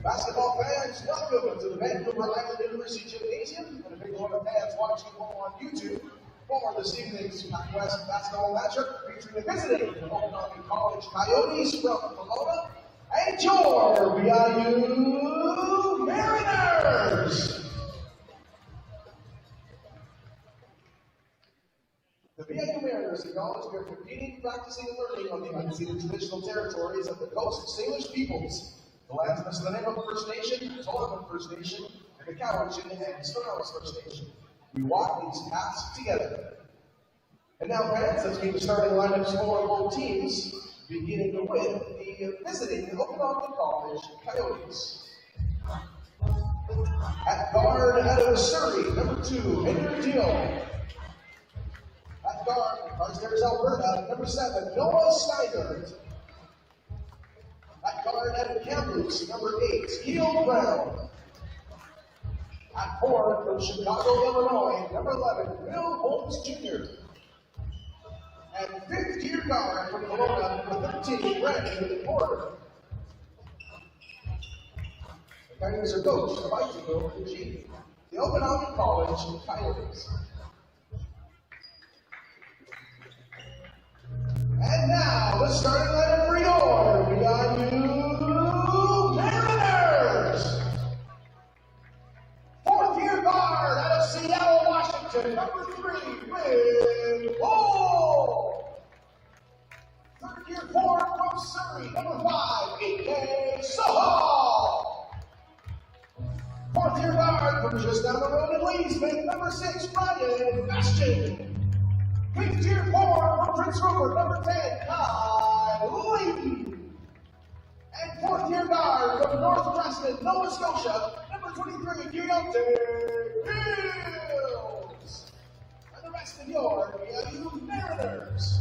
Basketball fans, welcome to the Vancouver Island University Gymnasium, and a big one of fans watching home on YouTube for this evening's PACWEST basketball matchup featuring the visiting Okanagan College Coyotes from Kelowna and your VIU Mariners. The VIU Mariners acknowledge we are competing, practicing, and learning on the unceded traditional territories of the Coast Salish peoples, the lands of the Navajo First Nation, Tolman First Nation, and the Cowichan and Stoners First Nation. We walk these paths together. And now, fans, let's meet the starting lineups for both teams, beginning with the visiting Okanagan College Coyotes. At guard out of Surrey, number 2, Henry Deal. At guard, Carstairs, Alberta, number 7, Noah Steiner. At guard out of Kamloops, number 8, Keel Brown. At forward from Chicago, Illinois, number 11, Will Holmes Jr. And fifth-year guard from Kelowna, number 13, Brandon Porter. The Coyotes are coached by Michael G. The Okanagan College Coyotes. And now, the starting lineup for your VIU Mariners. Fourth-year guard out of Seattle, Washington, number 3, Will Holmes. Third-year forward from Surrey, number 5, A.K. Soho. Fourth-year guard from just down the road in Leesman, number 6, Brian Bastian. Fifth-year forward from Prince Rupert, number 10, Kyle Layton. And fourth-year guard from North Preston, Nova Scotia, number 23, Deontay Hills. And the rest of your VIU Mariners.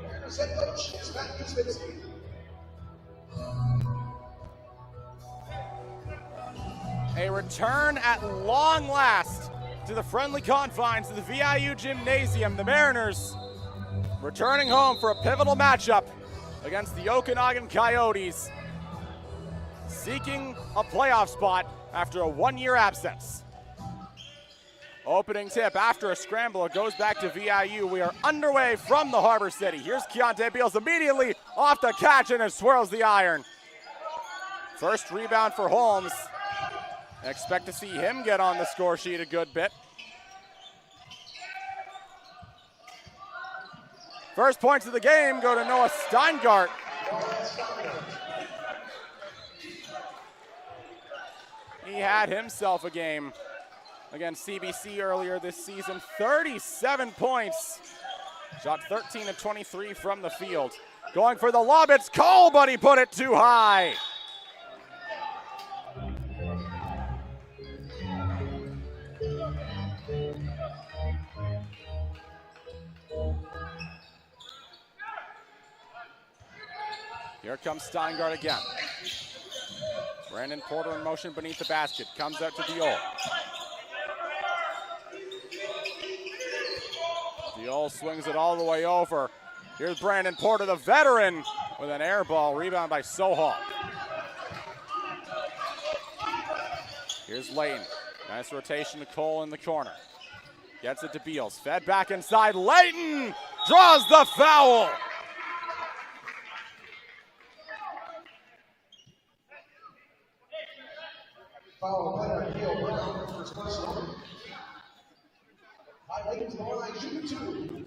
Mariners head coach is Matt Kuczynski. A return at long last to the friendly confines of the VIU Gymnasium. The Mariners returning home for a pivotal matchup against the Okanagan Coyotes, seeking a playoff spot after a one-year absence. Opening tip after a scramble, it goes back to VIU. We are underway from the Harbor City. Here's Keontae Beals immediately off the catch and it swirls the iron. First rebound for Holmes. Expect to see him get on the score sheet a good bit. First points of the game go to Noah Steingart. He had himself a game against CBC earlier this season. 37 points. Shot 13 of 23 from the field. Going for the lob, it's Cole, but he put it too high. Here comes Steingart again. Brandon Porter in motion beneath the basket. Comes out to Diol. Diol swings it all the way over. Here's Brandon Porter, the veteran, with an air ball. Rebound by Soho. Here's Layton. Nice rotation to Cole in the corner. Gets it to Beals. Fed back inside. Layton draws the foul. Foul player, Keel Brown, first personal. High Layton to the line, shooting 2.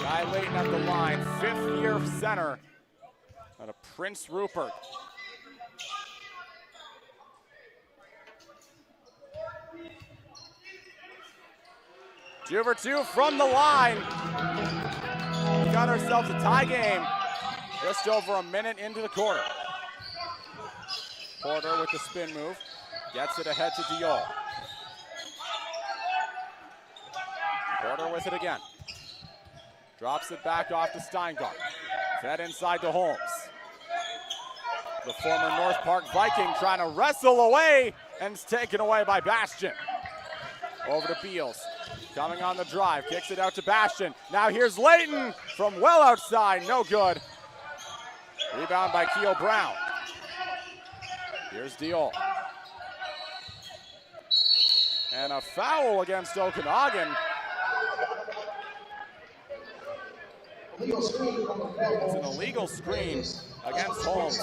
Guy Layton at the line, fifth-year center out of Prince Rupert. Two for two from the line. We got ourselves a tie game. Just over a minute into the quarter. Porter with the spin move. Gets it ahead to Diol. Porter with it again. Drops it back off to Steingart. Fed inside to Holmes. The former North Park Viking trying to wrestle away and it's taken away by Bastion. Over to Beals, coming on the drive, kicks it out to Bastion. Now here's Layton from well outside, no good. Rebound by Keel Brown. Here's Diol. And a foul against Okanagan. It's an illegal screen against Holmes.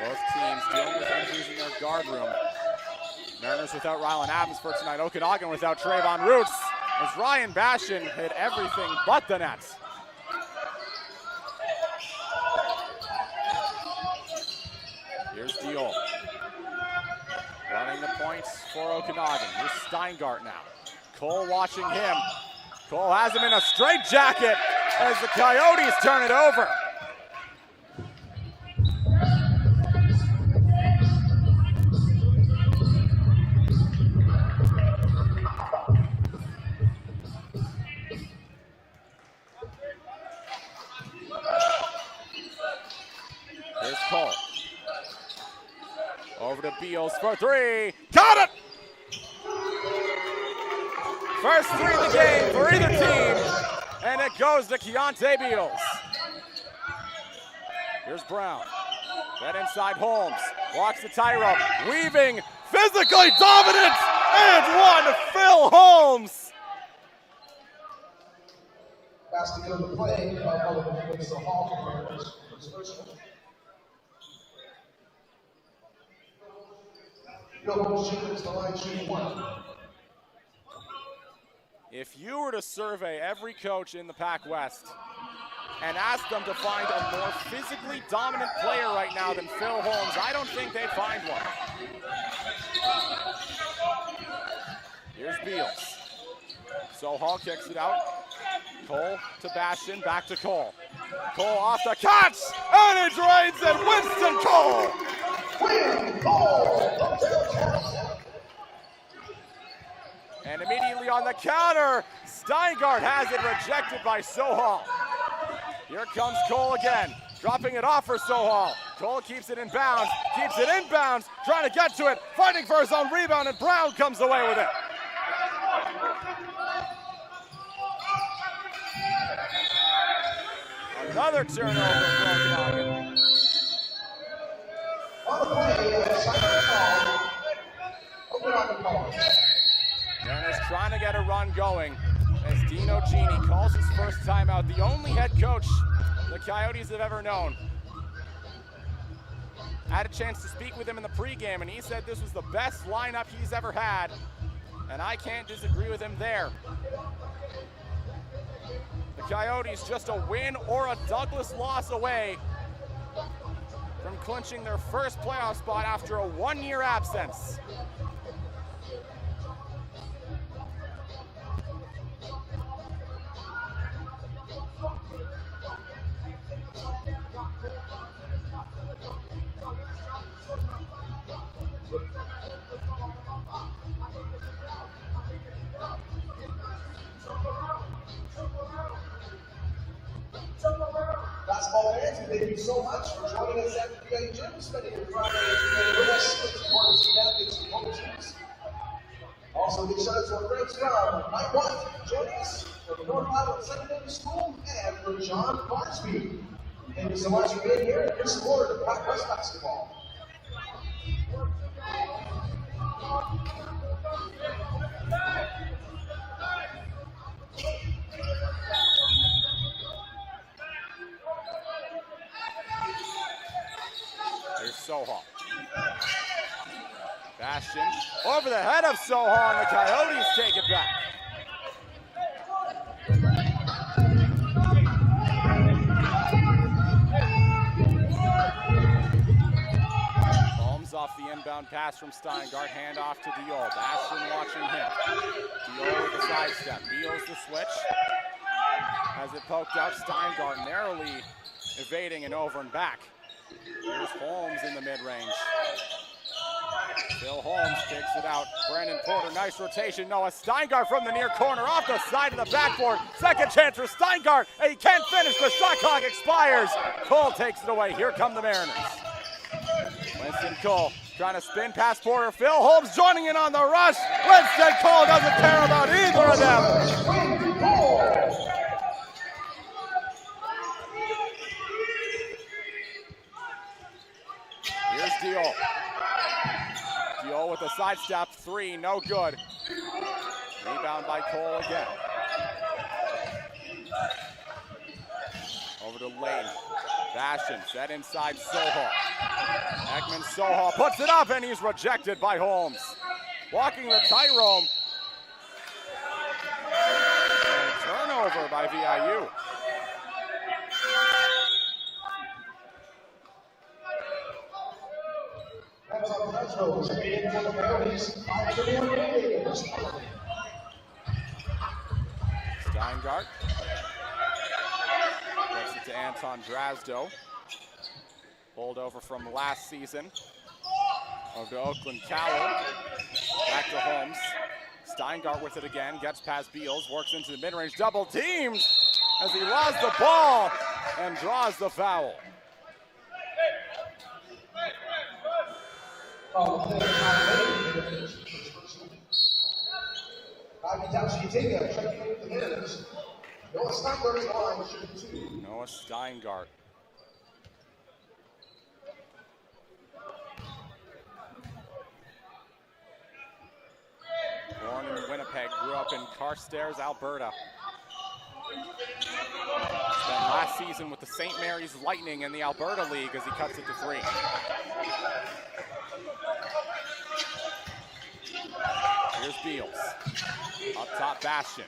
Both teams dealing with injuries in their guard room. Mariners without Rylan Adams for tonight. Okanagan without Trayvon Roots. As Ryan Bastion hit everything but the net. Here's Diol. Running the points for Okanagan. Here's Steingart now. Cole watching him. Cole has him in a straitjacket as the Coyotes turn it over. Here's Cole. Over to Beals for three. Got it! First three of the game for either team, and it goes to Keontae Beals. Here's Brown. Then inside Holmes. Walks the tightrope. Weaving. Physically dominant. And one, Phil Holmes. Fast to go to play. Against the Hall. Phil Holmes shoots the line, shooting one. If you were to survey every coach in the PACWEST and ask them to find a more physically dominant player right now than Phil Holmes, I don't think they'd find one. Here's Beals. Sohal kicks it out. Cole to Bastion, back to Cole. Cole off the catch, and it drains it. Winston Cole. And immediately on the counter, Steingart has it rejected by Sohal. Here comes Cole again, dropping it off for Sohal. Cole keeps it in bounds, trying to get to it, fighting for his own rebound, and Brown comes away with it. Another turnover for Okanagan. Mariners trying to get a run going as Dino Genie calls his first timeout, the only head coach the Coyotes have ever known. I had a chance to speak with him in the pregame, and he said this was the best lineup he's ever had, and I can't disagree with him there. The Coyotes just a win or a Douglas loss away from clinching their first playoff spot after a one-year absence. Basketball fans, thank you so much for joining us at the VIU Gym, spending your Friday with us with supporting student athletes and home teams. Also, big shout out to our friends from Mike White joining us from North Island Secondary School and for John Barsby. Thank you so much for being here and your support of PACWEST basketball. Here's Sohal. Bastion over the head of Sohal, and the Coyotes take it back. Holmes off the inbound pass from Steingart, hand off to Diol. Bastion watching him. Diol with the sidestep. Beals the switch. Has it poked out. Steingart narrowly evading and over and back. Here's Holmes in the mid-range. Phil Holmes kicks it out. Brandon Porter, nice rotation. Noah Steingart from the near corner, off the side of the backboard. Second chance for Steingart, and he can't finish. The shot clock expires. Cole takes it away. Here come the Mariners. Winston Cole trying to spin past Porter. Phil Holmes joining in on the rush. Winston Cole doesn't care about either of them. Here's Diol. Diol with a sidestep three, no good. Rebound by Cole again. Over to Lane. Bastion set inside Soho. Ekman Soho puts it up and he's rejected by Holmes. Walking the tightrope. Turnover by VIU. Steingart gets it to Anton Drasdo. Pulled over from last season. Over to Oakland Cowell. Back to Holmes. Steingart with it again. Gets past Beals. Works into the mid-range. Double teamed as he lost the ball and draws the foul. Noah Steingart. Born in Winnipeg, grew up in Carstairs, Alberta. Spent last season with the St. Mary's Lightning in the Alberta League as he cuts it to three. Here's Beals. Up top, Bastion.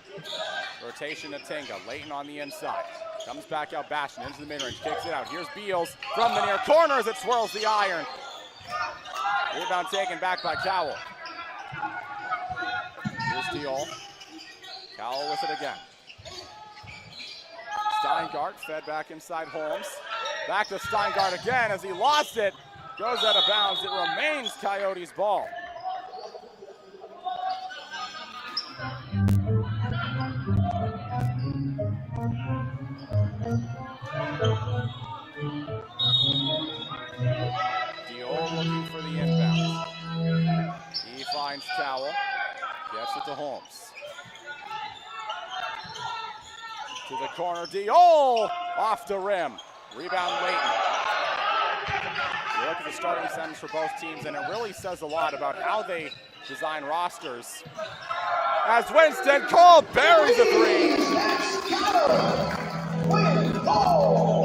Rotation to Tinga. Layton on the inside. Comes back out, Bastion into the mid-range. Kicks it out. Here's Beals from the near corner as it swirls the iron. Rebound taken back by Cowell. Here's Diol. Cowell with it again. Steingart fed back inside Holmes. Back to Steingart again as he lost it. Goes out of bounds. It remains Coyotes' ball. Diol looking for the inbound. He finds Cowell. Gets it to Holmes. To the corner, Diol off the rim. Rebound Layton. You look at the starting sentence for both teams, and it really says a lot about how they design rosters. As Winston Cole buries a three.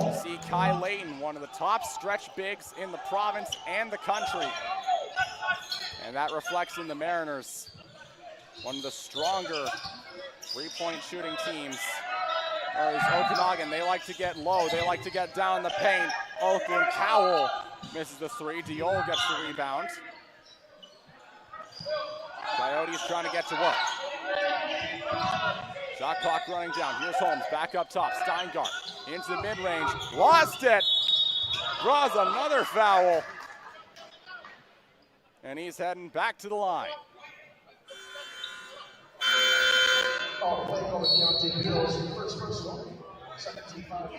You see Kai Layton, one of the top stretch bigs in the province and the country. And that reflects in the Mariners. One of the stronger three-point shooting teams. Whereas Okanagan, they like to get low. They like to get down the paint. Oakland Cowell misses the three. Diol gets the rebound. Coyotes trying to get to work. Shot clock running down. Here's Holmes back up top. Steingart into the mid-range. Lost it. Draws another foul. And he's heading back to the line. Play called Keontae Bills, first personal, 17-5.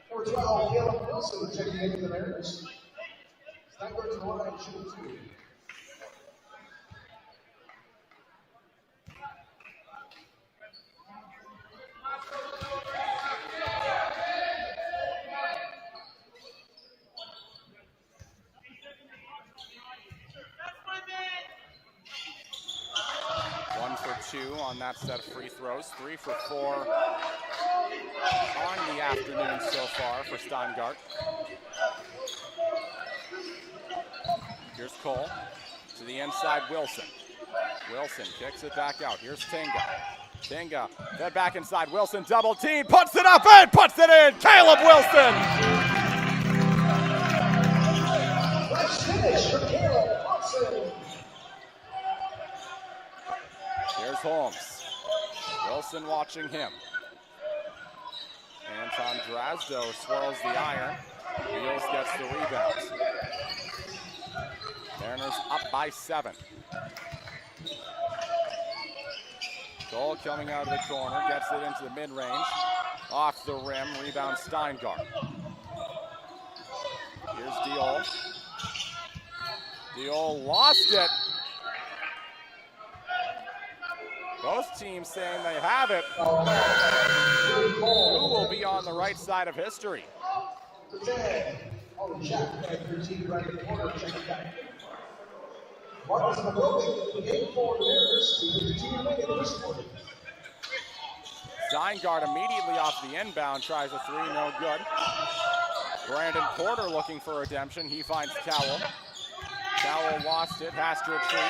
Number 12, Caleb Wilson checking into the Mariners. Steingart to the line, shooting two. On that set of free throws. 3 for 4 on the afternoon so far for Steingart. Here's Cole to the inside, Wilson. Wilson kicks it back out. Here's Tinga. Tinga fed back inside. Wilson double team, puts it up and puts it in. Caleb Wilson. Nice finish for Caleb Wilson. Here's Holmes. Wilson watching him. Anton Drasdo swirls the iron. Beals gets the rebound. Mariners up by 7. Goal coming out of the corner, gets it into the mid-range. Off the rim, rebound Steingart. Here's Diol. Diol lost it. Both teams saying they have it. Who will be on the right side of history? Steingart immediately off the inbound, tries a 3, no good. Brandon Porter looking for redemption. He finds Cowell. Cowell lost it, has to retreat.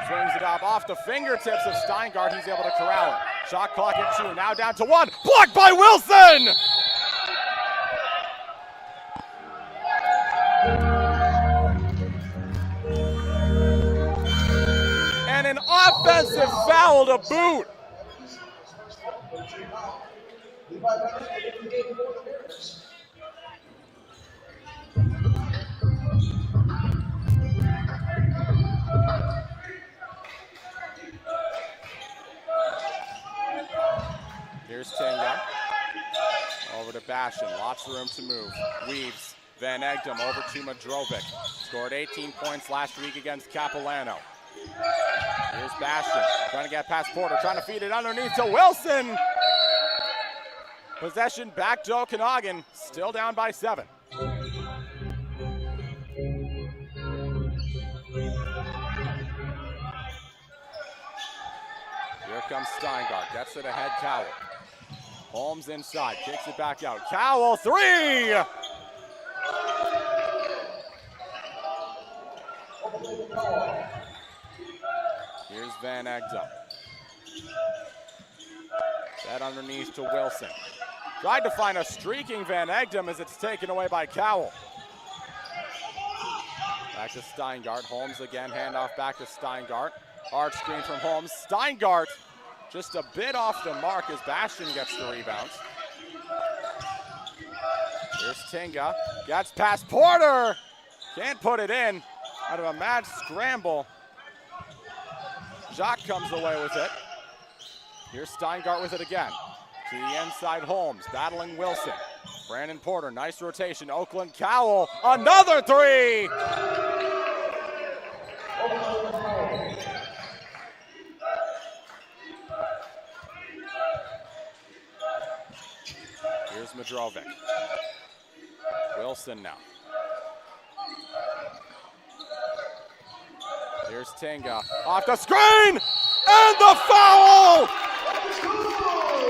Swings it up off the fingertips of Steingart. He's able to corral it. Shot clock at 2, now down to 1. Blocked by Wilson! And an offensive foul to boot. Here's Tinga. Over to Bastion. Lots of room to move. Weaves. Van Egdom over to Madrovic. Scored 18 points last week against Capilano. Here's Bastion. Trying to get past Porter. Trying to feed it underneath to Wilson. Possession back to Okanagan. Still down by 7. Here comes Steingart. Gets it ahead, Cowell. Holmes inside, kicks it back out. Cowell, 3! Here's Van Egdom. Set underneath to Wilson. Tried to find a streaking Van Egdom as it's taken away by Cowell. Back to Steingart. Holmes again, handoff back to Steingart. Arch screen from Holmes. Steingart just a bit off the mark as Bastion gets the rebounds. Here's Tinga. Gets past Porter. Can't put it in. Out of a mad scramble. Jacques comes away with it. Here's Steingart with it again. To the inside, Holmes battling Wilson. Brandon Porter, nice rotation. Oakland Cowell, another 3! Here's Madrovic. Wilson now. Here's Tinga. Off the screen! And the foul!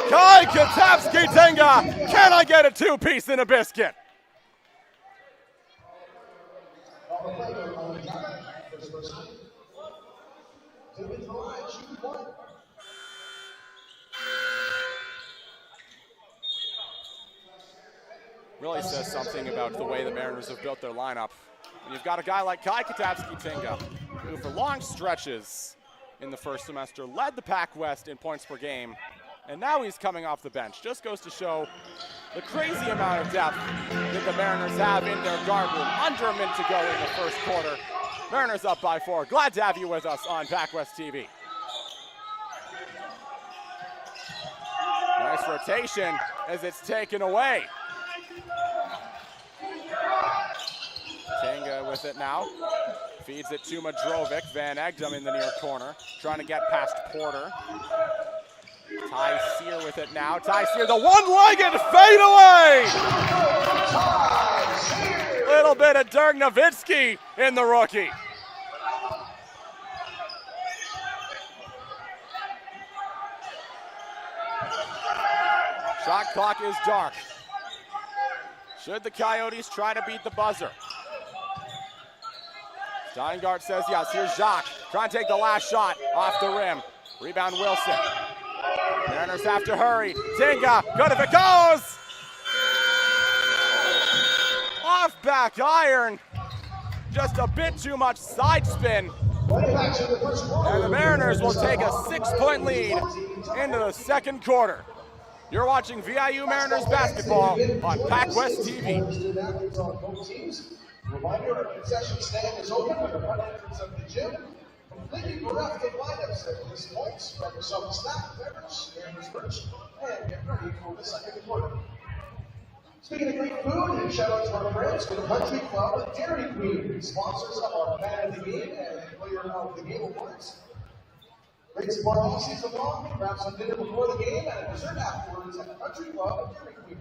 Kai Katapski-Tinga! Can I get a 2-piece in a biscuit? Really says something about the way the Mariners have built their lineup. And you've got a guy like Kai Katapski-Tinga, who for long stretches in the first semester led the PACWEST in points per game, and now he's coming off the bench. Just goes to show the crazy amount of depth that the Mariners have in their guard room. Under a minute to go in the first quarter. Mariners up by 4. Glad to have you with us on PACWEST TV. Nice rotation as it's taken away. Tinga with it now. Feeds it to Madrovic. Van Egdom in the near corner. Trying to get past Porter. Ty Sear with it now. Ty Sear, the one-legged fadeaway! Little bit of Dirk Nowitzki in the rookie. Shot clock is dark. Should the Coyotes try to beat the buzzer? Steingart says yes. Here's Jacques. Trying to take the last shot off the rim. Rebound Wilson. Mariners have to hurry. Tinga, good if it goes! Off back iron. Just a bit too much side spin. And the Mariners will take a 6-point lead into the second quarter. You're watching VIU Mariners basketball on PACWEST TV. Reminder, our concession stand is open at the front entrance of the gym. Completely bereft of lineups at this point. Grab yourself a snack, beverage, and merch, and get ready for the second quarter. Speaking of great food, and shout out to our friends with Country Club and Dairy Queen, sponsors of our Fan of the Game and Player of the Game awards. Great support all season long. Grab some dinner before the game and a dessert afterwards at Country Club and Dairy Queen.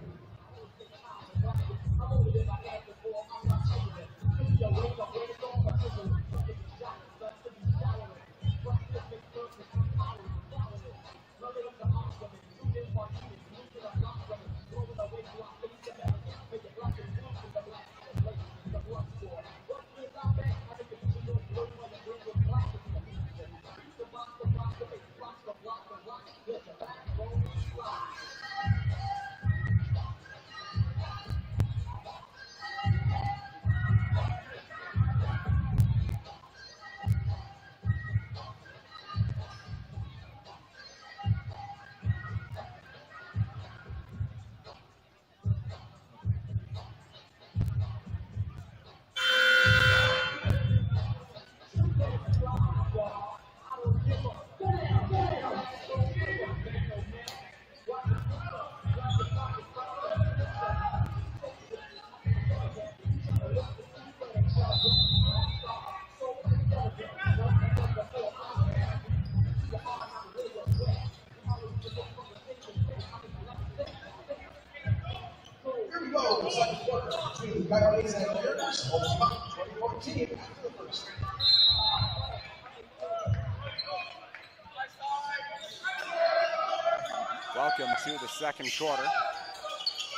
Welcome to the second quarter.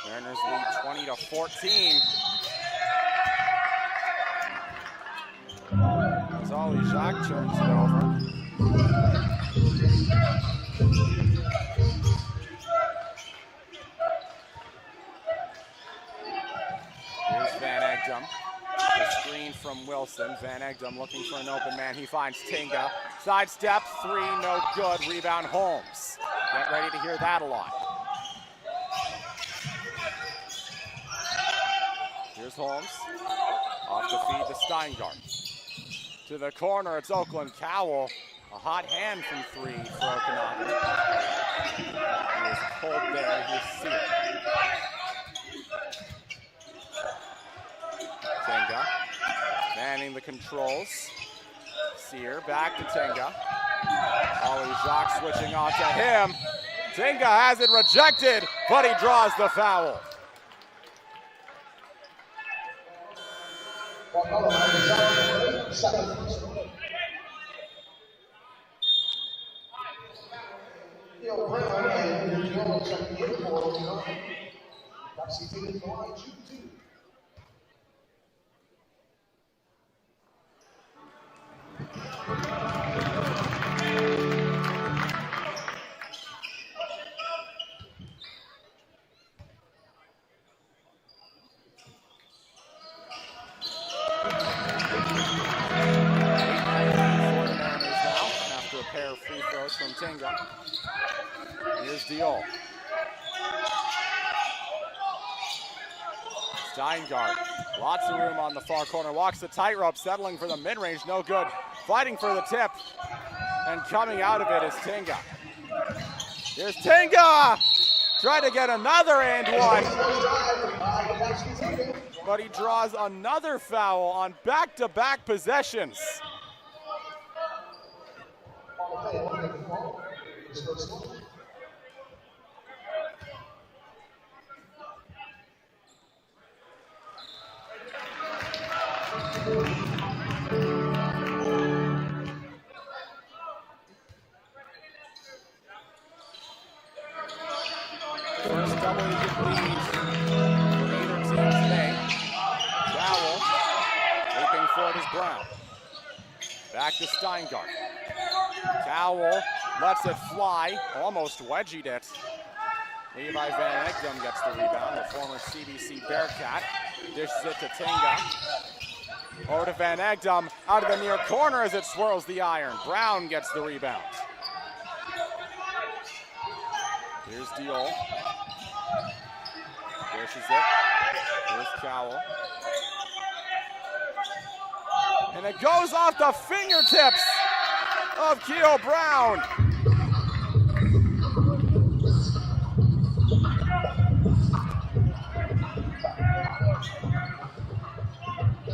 Mariners lead 20-14. As Ollie Jacques turns it over. Here's Van Egdom. The screen from Wilson. Van Egdom looking for an open man. He finds Tinga. Sidestep, three, no good. Rebound Holmes. Get ready to hear that a lot. Here's Holmes. Off the feed to Steingart. To the corner, it's Oakland Cowell. A hot hand from three for Okanagan. He was pulled there, he's Sear. Tinga. Manning the controls. Sear back to Tinga. Ollie Jacques switching on to him. Tinga has it rejected, but he draws the foul. From Tinga. Here's Diol. Steingart, lots of room on the far corner, walks the tightrope, settling for the mid-range, no good. Fighting for the tip, and coming out of it is Tinga. Here's Tinga! Trying to get another and one. But he draws another foul on back-to-back possessions. First double-digit lead for either team today. Cowell leaping forward is Brown. Back to Steingart. Cowell lets it fly, almost wedgied it. Levi Van Egdom gets the rebound, the former CBC Bearcat. Dishes it to Tinga. Over to Van Egdom, out of the near corner as it swirls the iron. Brown gets the rebound. Here's Diol. Dishes it. Here's Cowell. And it goes off the fingertips of Keo Brown.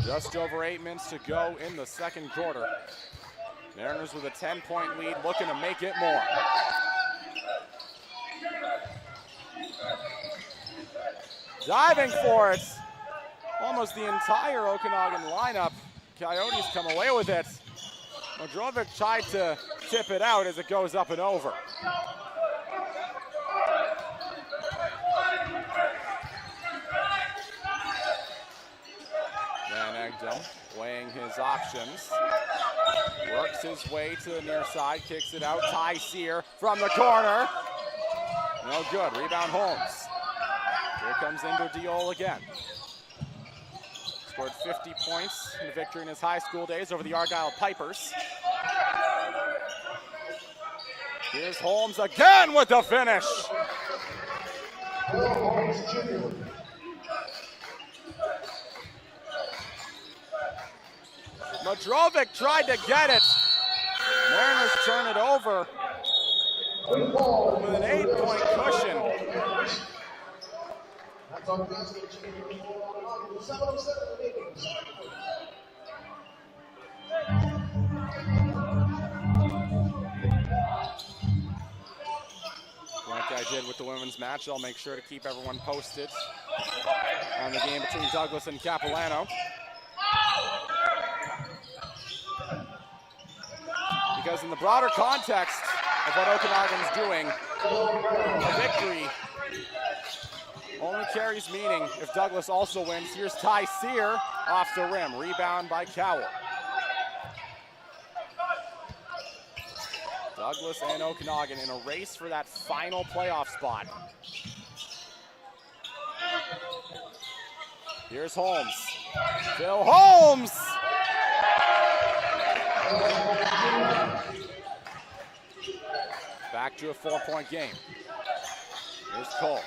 Just over 8 minutes to go in the second quarter. Mariners with a 10-point lead, looking to make it more. Diving for it. Almost the entire Okanagan lineup. Coyotes come away with it. Modrovic tried to tip it out as it goes up and over. Van Egdom weighing his options. Works his way to the near side, kicks it out. Ty Sear from the corner. No good, rebound Holmes. Here comes Inder Diol again. Scored 50 points in the victory in his high school days over the Argyle Pipers. Here's Holmes again with the finish. Modrovic tried to get it. Mariners turn it over with an 8-point cushion. Like I did with the women's match, I'll make sure to keep everyone posted on the game between Douglas and Capilano. Because in the broader context of what Okanagan's doing, a victory only carries meaning if Douglas also wins. Here's Ty Sear off the rim. Rebound by Cowell. Douglas and Okanagan in a race for that final playoff spot. Here's Holmes. Phil Holmes! Back to a 4-point game. Here's Cole.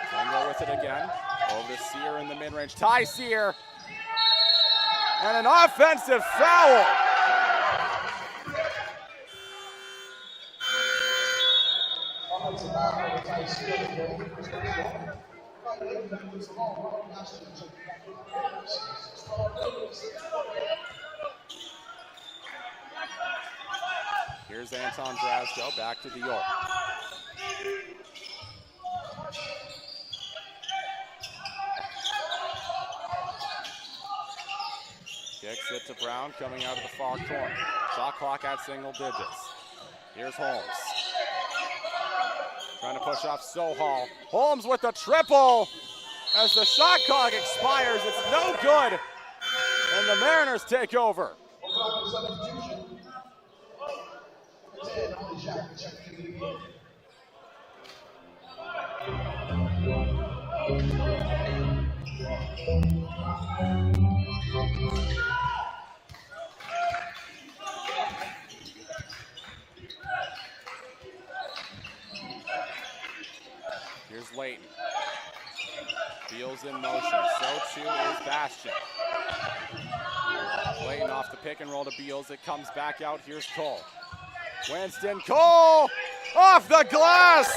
Tango with it again. Over to Sear in the mid-range. Ty Sear. And an offensive foul. Here's Anton Drasco back to Dior. Kicks it to Brown coming out of the far corner. Shot clock at single digits. Here's Holmes. Trying to push off Sohal. Holmes with the triple. As the shot clock expires, it's no good. And the Mariners take over. Here's Layton. Beals in motion. So too is Bastian. Layton off the pick and roll to Beals. It comes back out. Here's Cole. Winston Cole off the glass.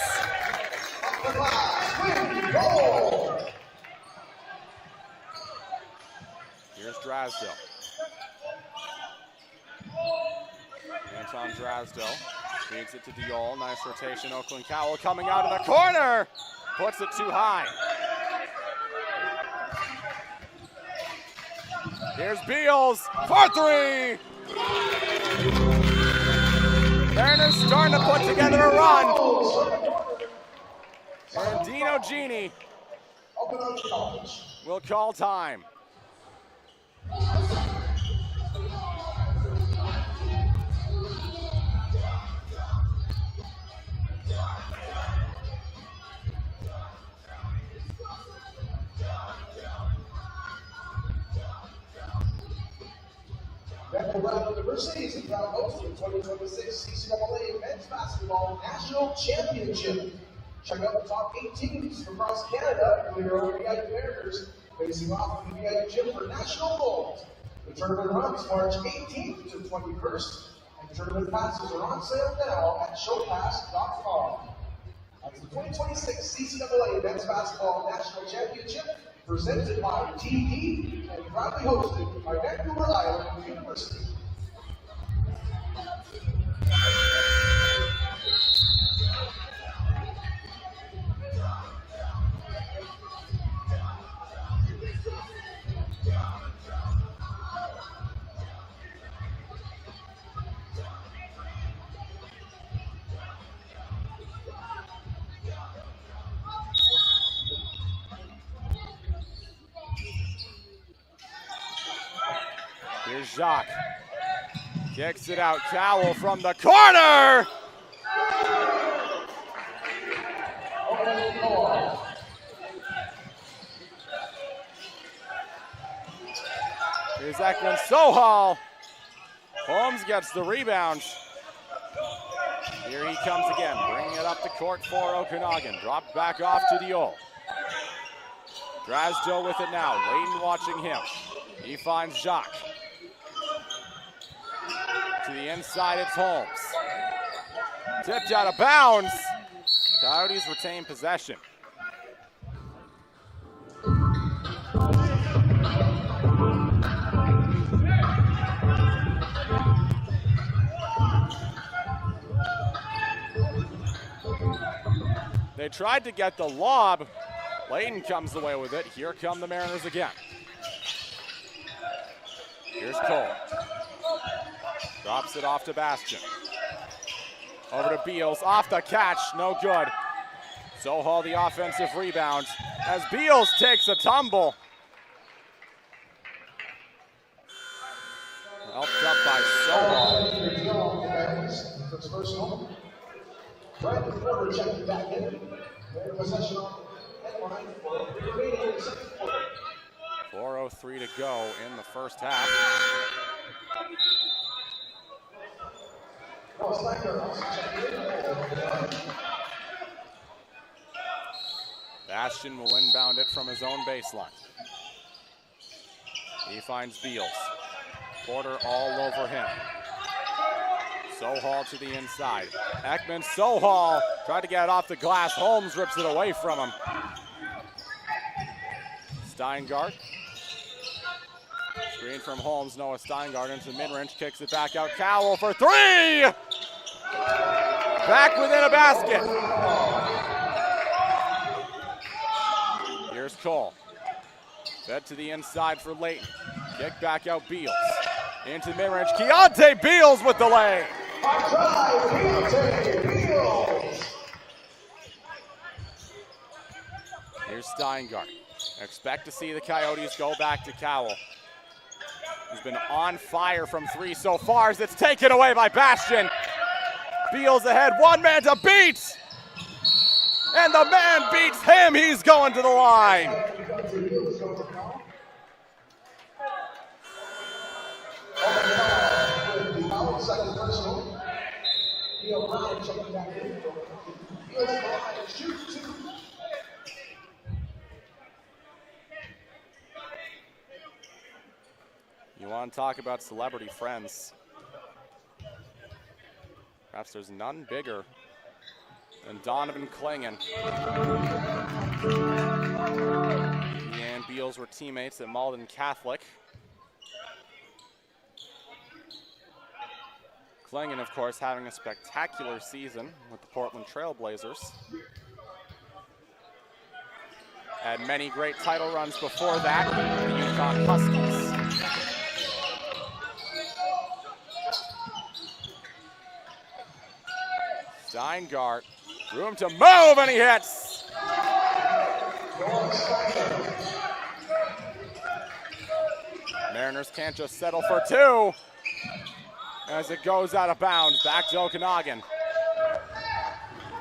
Here's Drasdale. Anton Drasdale feeds it to Diol. Nice rotation. Oakland Cowell coming out of the corner. Puts it too high. Here's Beals for three. Mariners starting to put together a run. And Dino Gini will call time. Okanagan University is proud host of the 2026 CCAA Men's Basketball National Championship. Check out the top 8 teams from across Canada for your VIU Mariners facing off in the VIU gym for national gold. The tournament runs March 18th to 21st, and tournament passes are on sale now at showpass.com. That's the 2026 CCAA Men's Basketball National Championship, presented by TD and proudly hosted by Vancouver Island University. Here's Jacques. Kicks it out. Cowell from the corner. Here's Ekman Sohal. Holmes gets the rebound. Here he comes again, bringing it up the court for Okanagan. Dropped back off to Diol. Drasdo with it now. Layton watching him. He finds Jacques. To the inside, it's Holmes. Tipped out of bounds. Coyotes retain possession. They tried to get the lob. Layton comes away with it. Here come the Mariners again. Here's Cole. Drops it off to Bastian. Over to Beals, off the catch, no good. Sohal the offensive rebound as Beals takes a tumble. Helped up by Sohal. Right before we're checking back in, their possession on headline for the remaining in the second quarter. 4:03 to go in the first half. Bastian will inbound it from his own baseline. He finds Beals. Porter all over him. Sohal to the inside. Ekman Sohal tried to get it off the glass. Holmes rips it away from him. Steingart. Screen from Holmes. Noah Steingart into mid-range. Kicks it back out. Cowell for three! Back within a basket. Here's Cole. Fed to the inside for Layton. Kick back out Beals. Into mid-range. Keontae Beals with the lay. Here's Steingart. Expect to see the Coyotes go back to Cowell. He's been on fire from three so far as it's taken away by Bastian. Beals ahead, one man to beat. And the man beats him, he's going to the line. You want to talk about celebrity friends? Perhaps there's none bigger than Donovan Klingon. He and Beals were teammates at Malden Catholic. Klingon, of course, having a spectacular season with the Portland Trail Blazers. Had many great title runs before that, the Yukon Huskies. Steingart, room to move, and he hits. Mariners can't just settle for two as it goes out of bounds, back to Okanagan.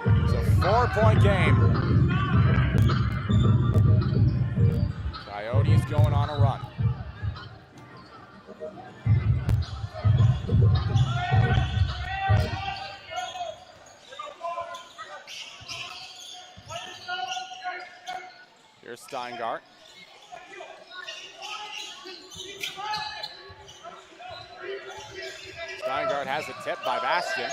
It's a 4-point game. Coyotes going on a run. Here's Steingart. Steingart has a tip by Bastion.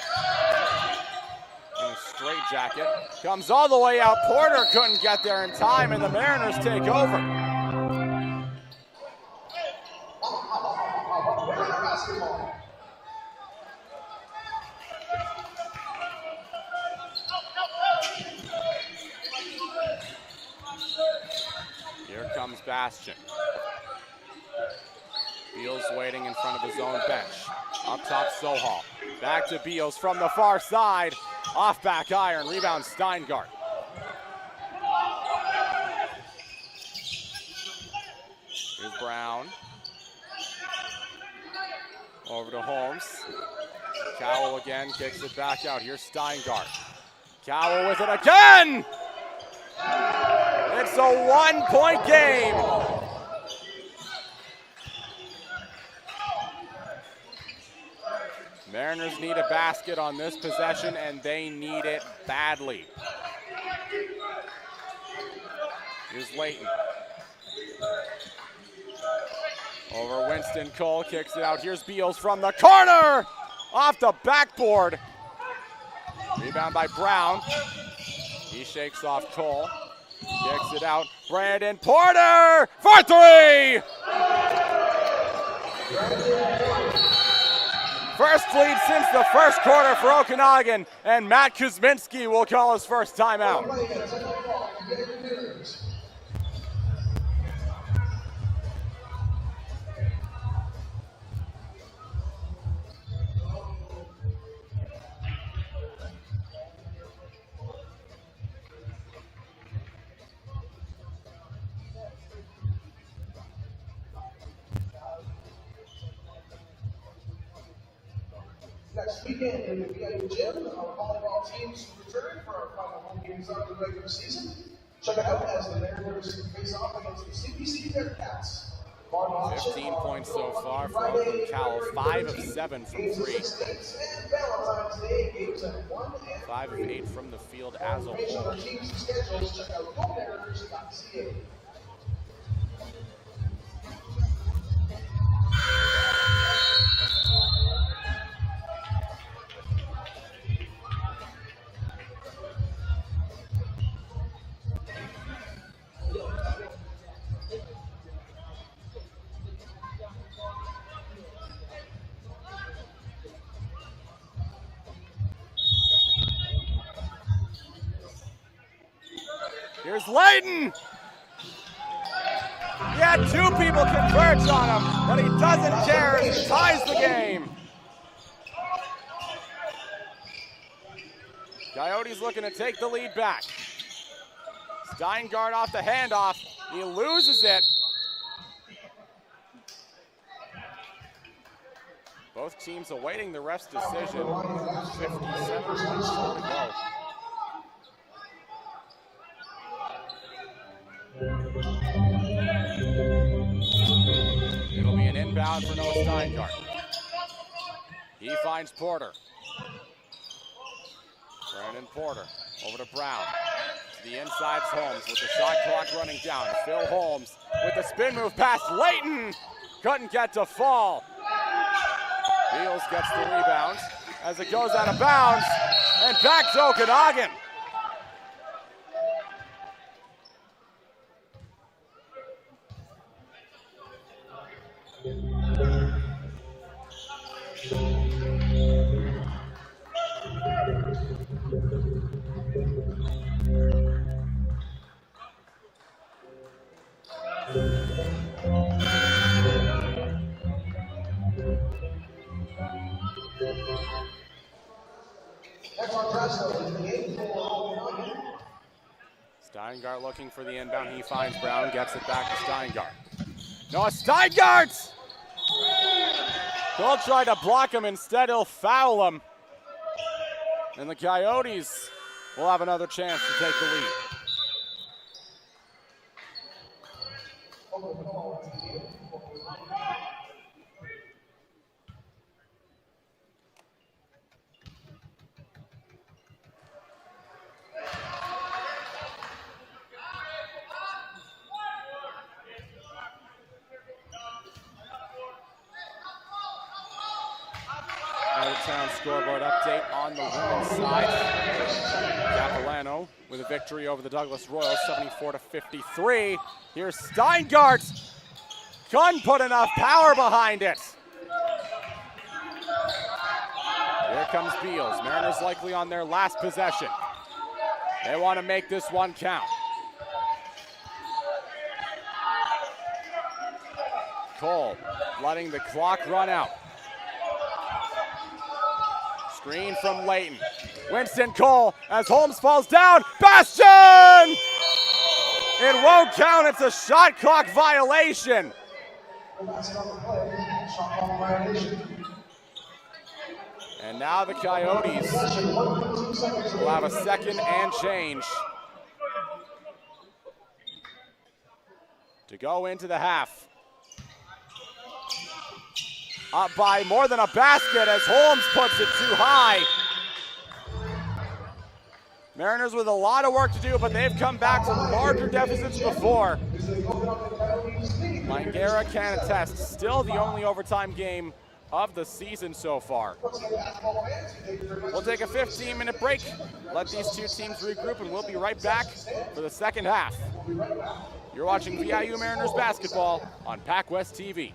In a straight jacket. Comes all the way out. Porter couldn't get there in time, and the Mariners take over. Here comes Bastion. Beals waiting in front of his own bench. Up top, Sohal. Back to Beals from the far side. Off back iron. Rebound Steingart. Here's Brown. Over to Holmes. Cowell again kicks it back out. Here's Steingart. Cowell with it again! It's a 1-point game. Mariners need a basket on this possession, and they need it badly. Here's Layton. Over Winston, Cole kicks it out. Here's Beals from the corner! Off the backboard. Rebound by Brown. He shakes off Cole. Kicks it out. Brandon Porter for three! First lead since the first quarter for Okanagan, and Matt Kuzminski will call his first timeout. Next weekend in the VIU gym, our volleyball teams return for our final home games of the regular season. Check it out as the Mariners face off against the CPC Bearcats. 15 points so far for Oakland Cowell, 5 of 7 from 3. 5 of 8 from the field as a whole. Check out GoMariners.ca. Here's Layton. He had two people converge on him, but he doesn't care as he ties the game. Coyotes looking to take the lead back. Steingart off the handoff. He loses it. Both teams awaiting the ref's decision. 57 points to go. It'll be an inbound for Noah Steingart. He finds Porter. Brandon Porter over to Brown. To the inside, Holmes with the shot clock running down. Phil Holmes with the spin move past Layton. Couldn't get to fall. Beals gets the rebound as it goes out of bounds. And back to Okanagan. Steingart looking for the inbound. He finds Brown, gets it back to Steingart. Noah Steingart! Cole tried to block him, instead he'll foul him. And the Coyotes will have another chance to take the lead. Downtown scoreboard update on the women's side. Capilano with a victory over the Douglas Royals, 74-53. Here's Steingart. Couldn't put enough power behind it. Here comes Beals. Mariners likely on their last possession. They want to make this one count. Cole letting the clock run out. Screen from Layton. Winston Cole as Holmes falls down. Bastion! It won't count. It's a shot clock violation. And now the Coyotes will have a second and change to go into the half. Up by more than a basket as Holmes puts it too high. Mariners with a lot of work to do, but they've come back from larger deficits before. Langara can attest, still the only overtime game of the season so far. We'll take a 15-minute break, let these two teams regroup, and we'll be right back for the second half. You're watching VIU Mariners basketball on PACWEST TV.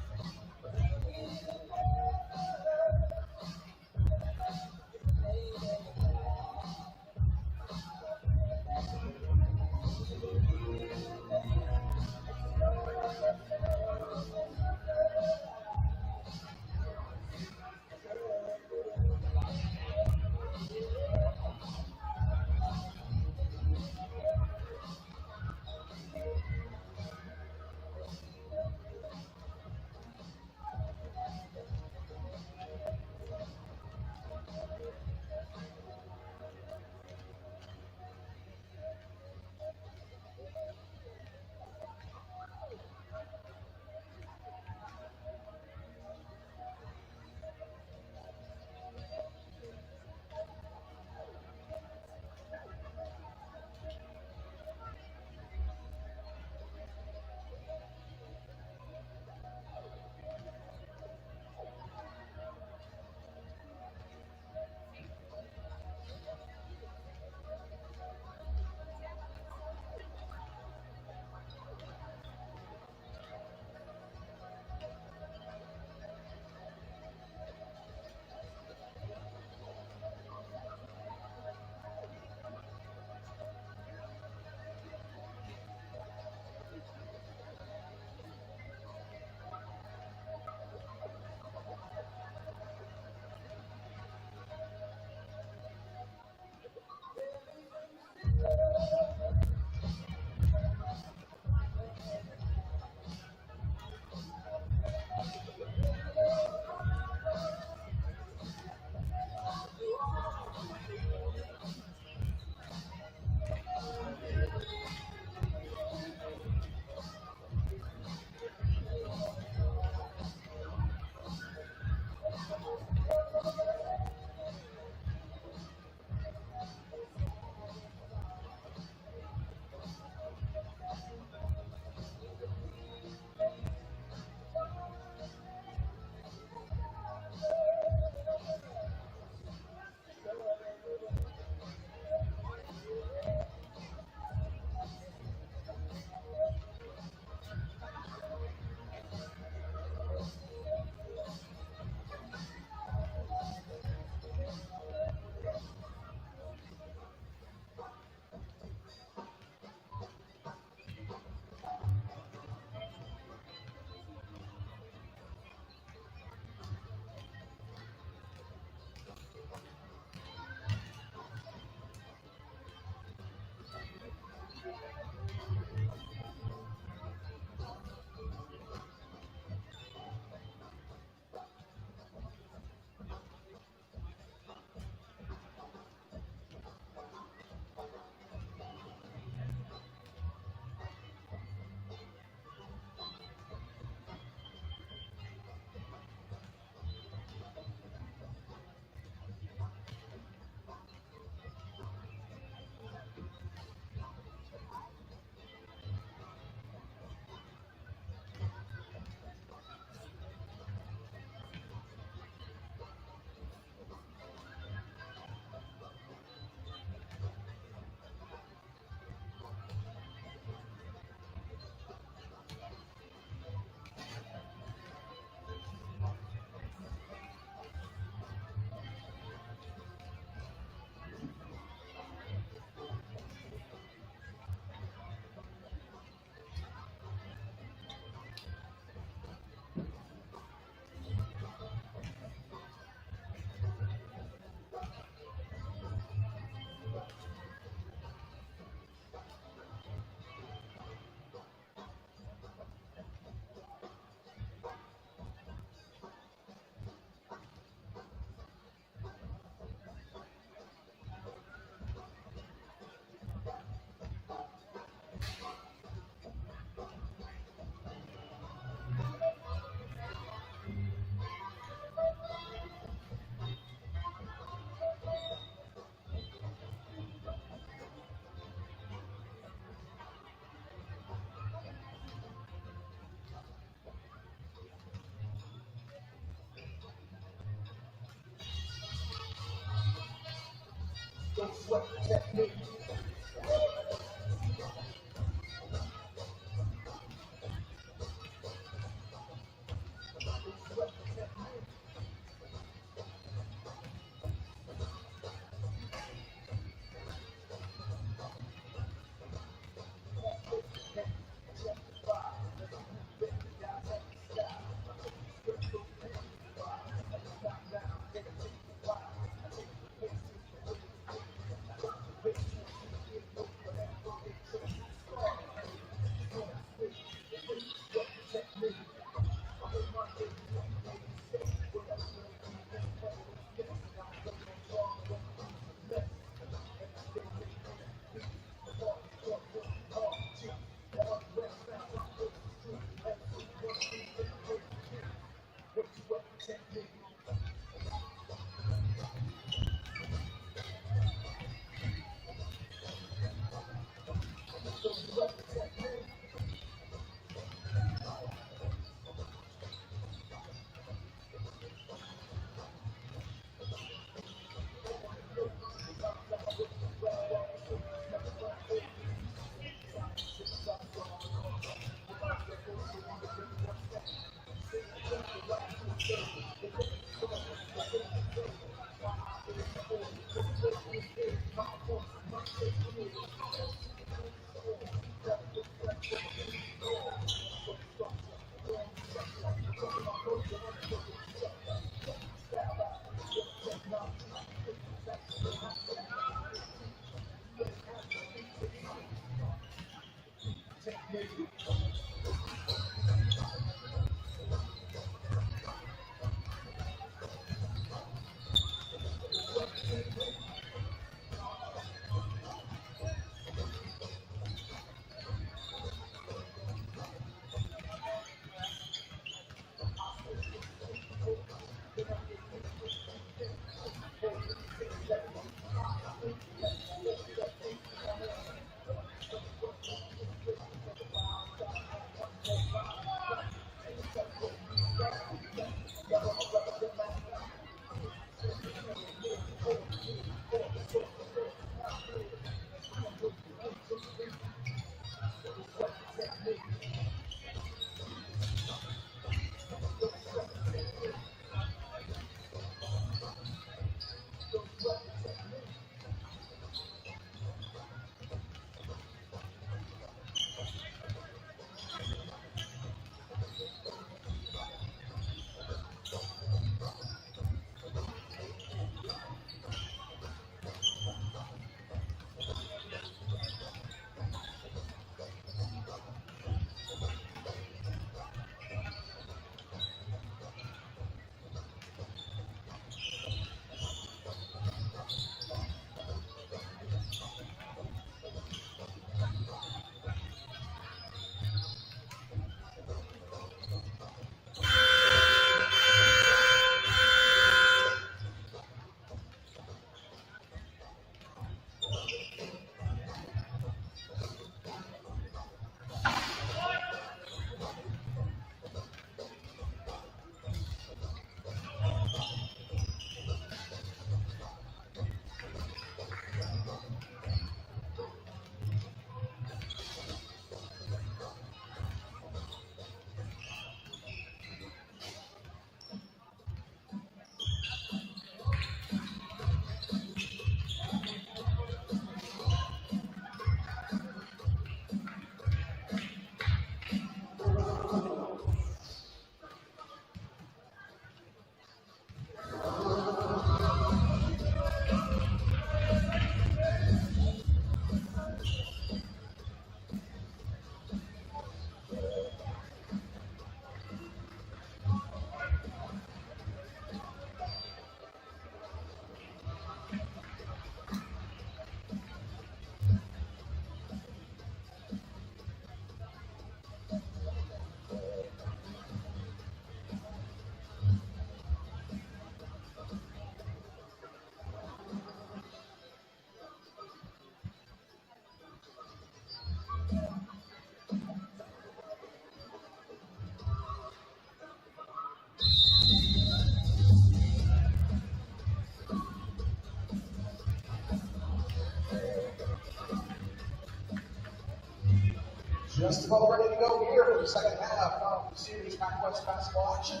Basketball ready to go here for the second half of the series PACWEST basketball action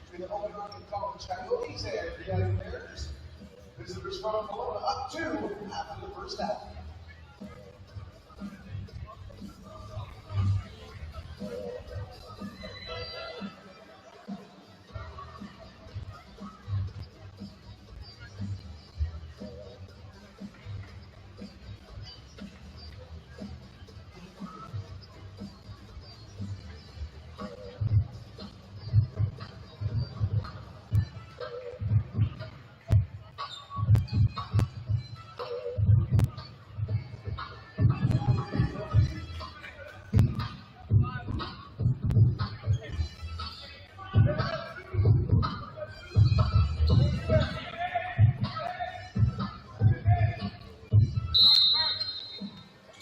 between the Okanagan College Coyotes and the VIU Bears. Visitors from Kelowna up to after the first half.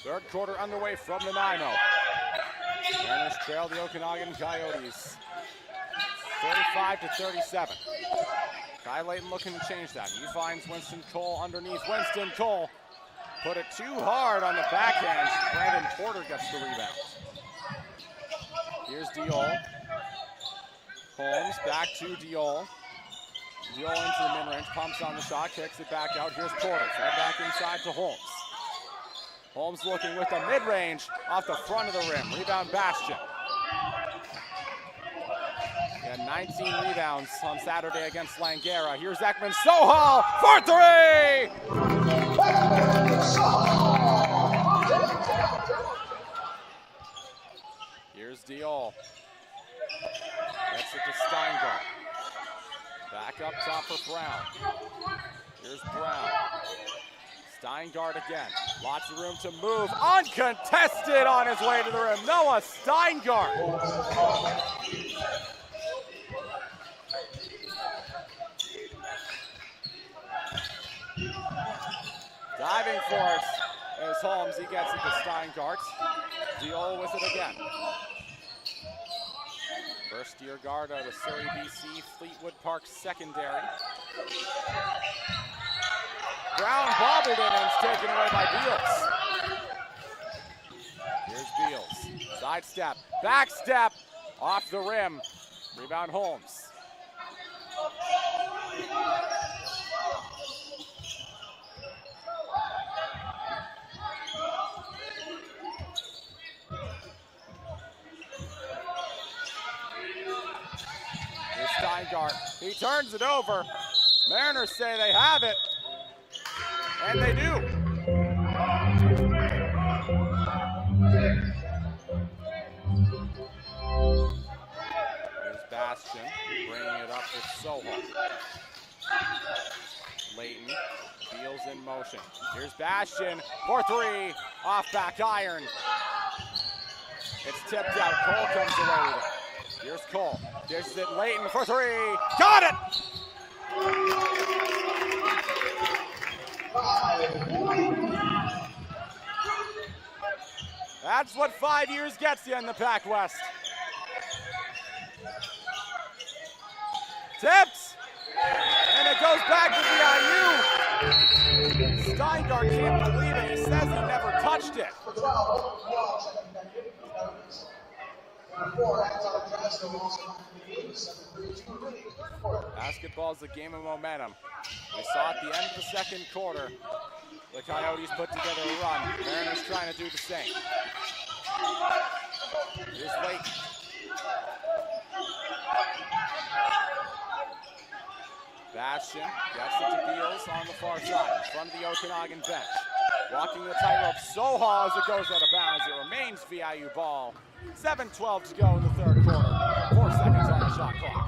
Third quarter underway from the 9-0. Mariners trail the Okanagan Coyotes 35-37. Kai Layton looking to change that. He finds Winston Cole underneath. Winston Cole put it too hard on the backhand. Brandon Porter gets the rebound. Here's Diol. Holmes back to Diol. Diol into the mid-range, pumps on the shot, kicks it back out. Here's Porter, fed back inside to Holmes. Holmes looking with the mid-range off the front of the rim. Rebound Bastion. He had 19 rebounds on Saturday against Langara. Here's Ekman Sohal for three! Here's Diol. Gets it to Steingart. Back up top for Brown. Here's Brown. Steingart again. Lots of room to move. Uncontested on his way to the rim. Noah Steingart. Diving for it is Holmes. He gets it to Steingart. Diol with it again. First year guard out of Surrey, BC, Fleetwood Park Secondary. Brown bobbled it and it's taken away by Beals. Here's Beals. Side step, back step, off the rim. Rebound Holmes. Here's Steingart. He turns it over. Mariners say they have it. And they do. Here's Bastion bringing it up with Soho. Layton, Beals in motion. Here's Bastion for three, off back iron. It's tipped out, Cole comes away with it. Here's Cole, dishes it Layton for three, got it! That's what 5 years gets you in the PACWEST. Tipped! And it goes back to VIU. Steingart can't believe it. He says he never touched it. Basketball's a game of momentum. We saw at the end of the second quarter, the Coyotes put together a run. Mariners trying to do the same. Here's Layton. Bastion gets it to Beals on the far side, in front of the Okanagan bench. Walking the tightrope so hard as it goes out of bounds. It remains VIU ball. 7:12 to go in the third quarter. 4 seconds on the shot clock.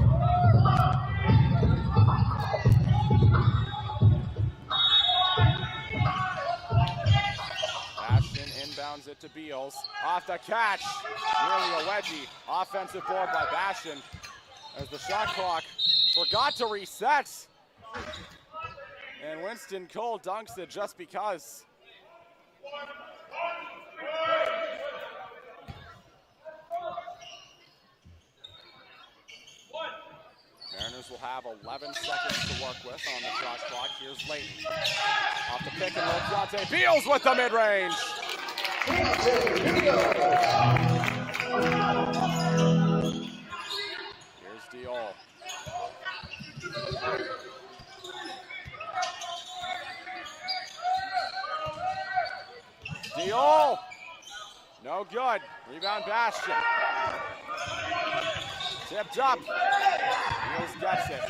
Bastion inbounds it to Beals. Off the catch. Nearly a wedgie. Offensive board by Bastion as the shot clock forgot to reset. And Winston Cole dunks it just because. Mariners will have 11 seconds to work with on the shot clock. Here's Layton. Off the pick and roll, Keontae Beals with the mid-range. Here's Diol. Diol! No good. Rebound Bastion. Tipped up. Heels gets it.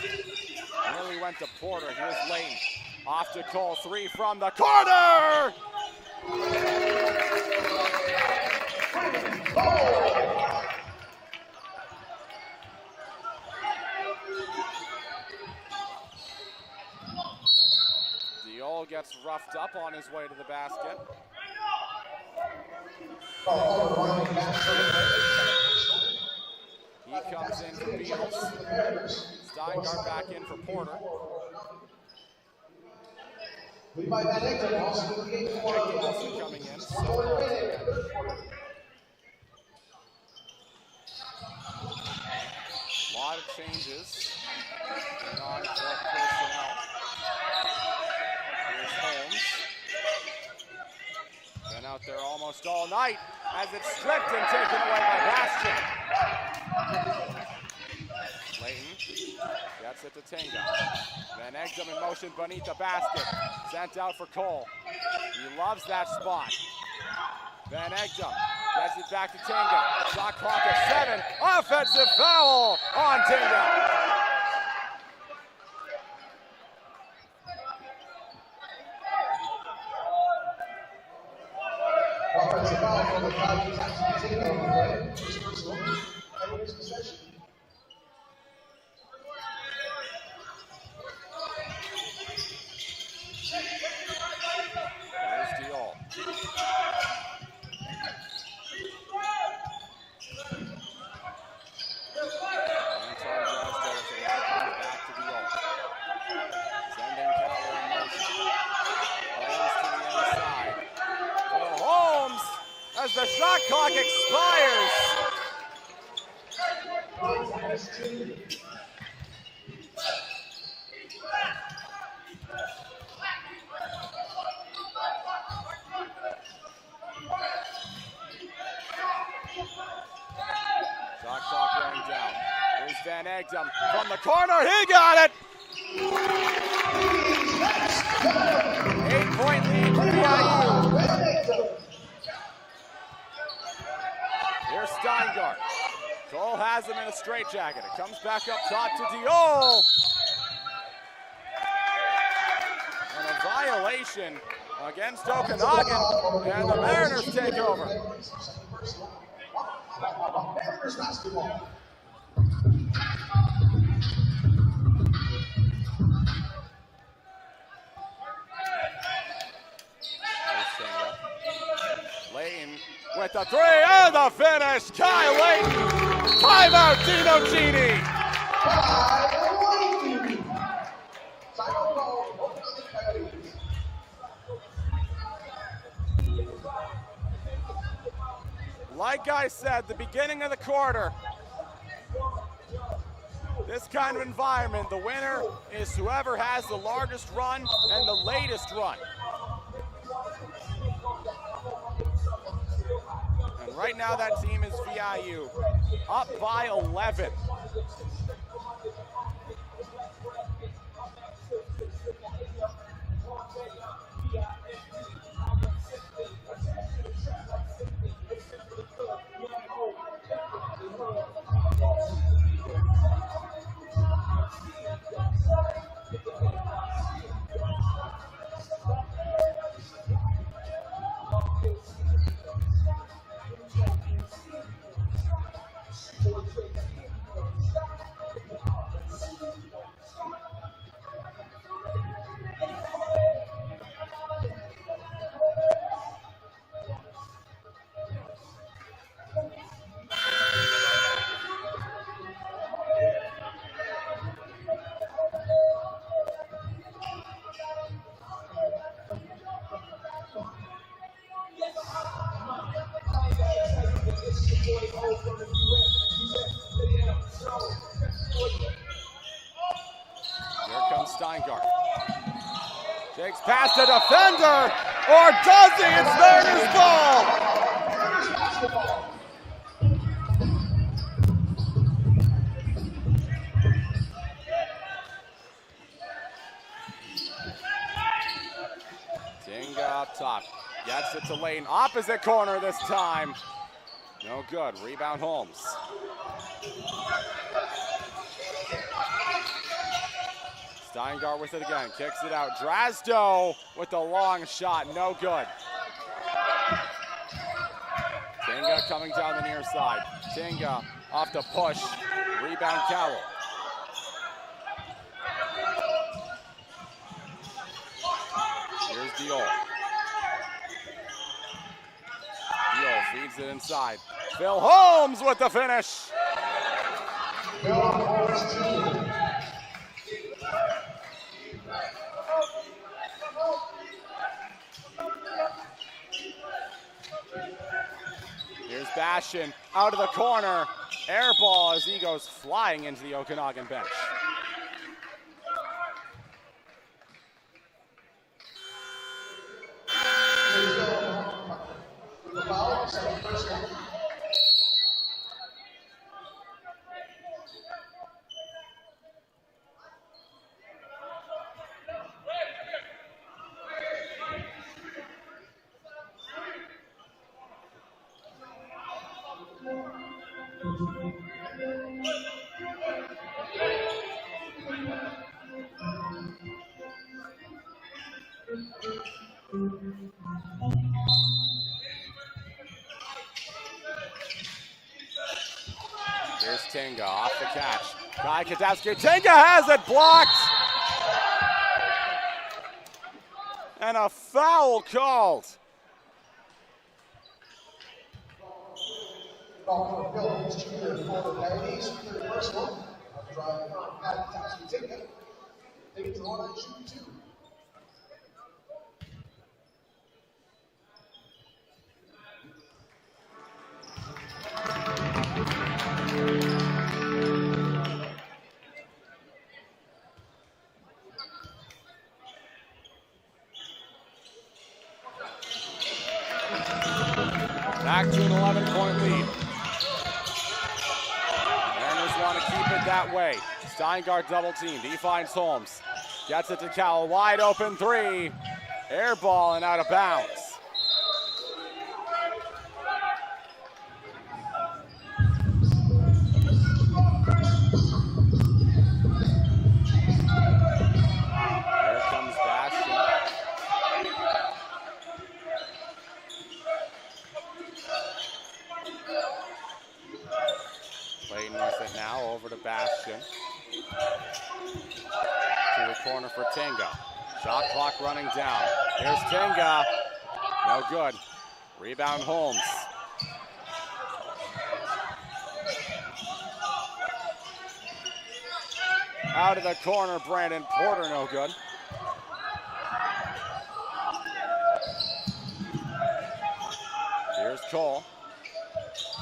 Nearly went to Porter. Here's Layton. Off to Cole. 3 from the corner! Diol gets roughed up on his way to the basket. He comes in for Beals. Steingart back in for Porter. Also coming in. A lot of changes on personnel. Here's Holmes. Been out there almost all night as it's stripped and taken away by Bastion. Layton gets it to Tinga. Van Egdom in motion beneath the basket. Sent out for Cole. He loves that spot. Van Egdom gets it back to Tinga. Shot clock at 7. Offensive foul on Tinga. Offensive foul from the Tigers. First personal. And his possession. There's Diol. Back to Diol. Sending Cowler in motion. Holmes to the inside. For Holmes as the shot clock expires. Shot clock running down. Here's Van Egdom from the corner. He got it! 8-point lead for VIU. Here's Steingart. Cole has him in a straitjacket. It comes back up top to Diol. And a violation against Okanagan, and the Mariners take over. Mariners basketball. Layton with the 3 and the finish. Kai Layton. Timeout, Dino Gini. Like I said, the beginning of the quarter, this kind of environment, the winner is whoever has the largest run and the latest run. And right now that team is VIU, up by 11. Steingart. Takes past the defender, or does he? It's Mariners ball. top, gets it to Layton, opposite corner this time. No good, rebound Holmes. Steingart with it again, kicks it out. Drasdo with the long shot, no good. Tinga coming down the near side. Tinga off the push, rebound Cowell. Here's Diol. Diol feeds it inside. Phil Holmes with the finish. Here's Bastion out of the corner. Air ball as he goes flying into the Okanagan bench. Here's Tinga off the catch. Guy Kadowski. Tinga has it blocked. And a foul called. Ball for Phillips, junior for the ladies. The first one. Drive for Tinga. Take it to one and shoot two. Back to an 11-point lead. Mariners want to keep it that way. Steingart double teamed. He finds Holmes. Gets it to Cowell. Wide open three. Air ball and out of bounds. Here comes Bastion. Layton with it now, over to Bastion. To the corner for Tinga. Shot clock running down. Here's Tinga. No good. Rebound Holmes. Out of the corner, Brandon Porter, no good. Here's Cole.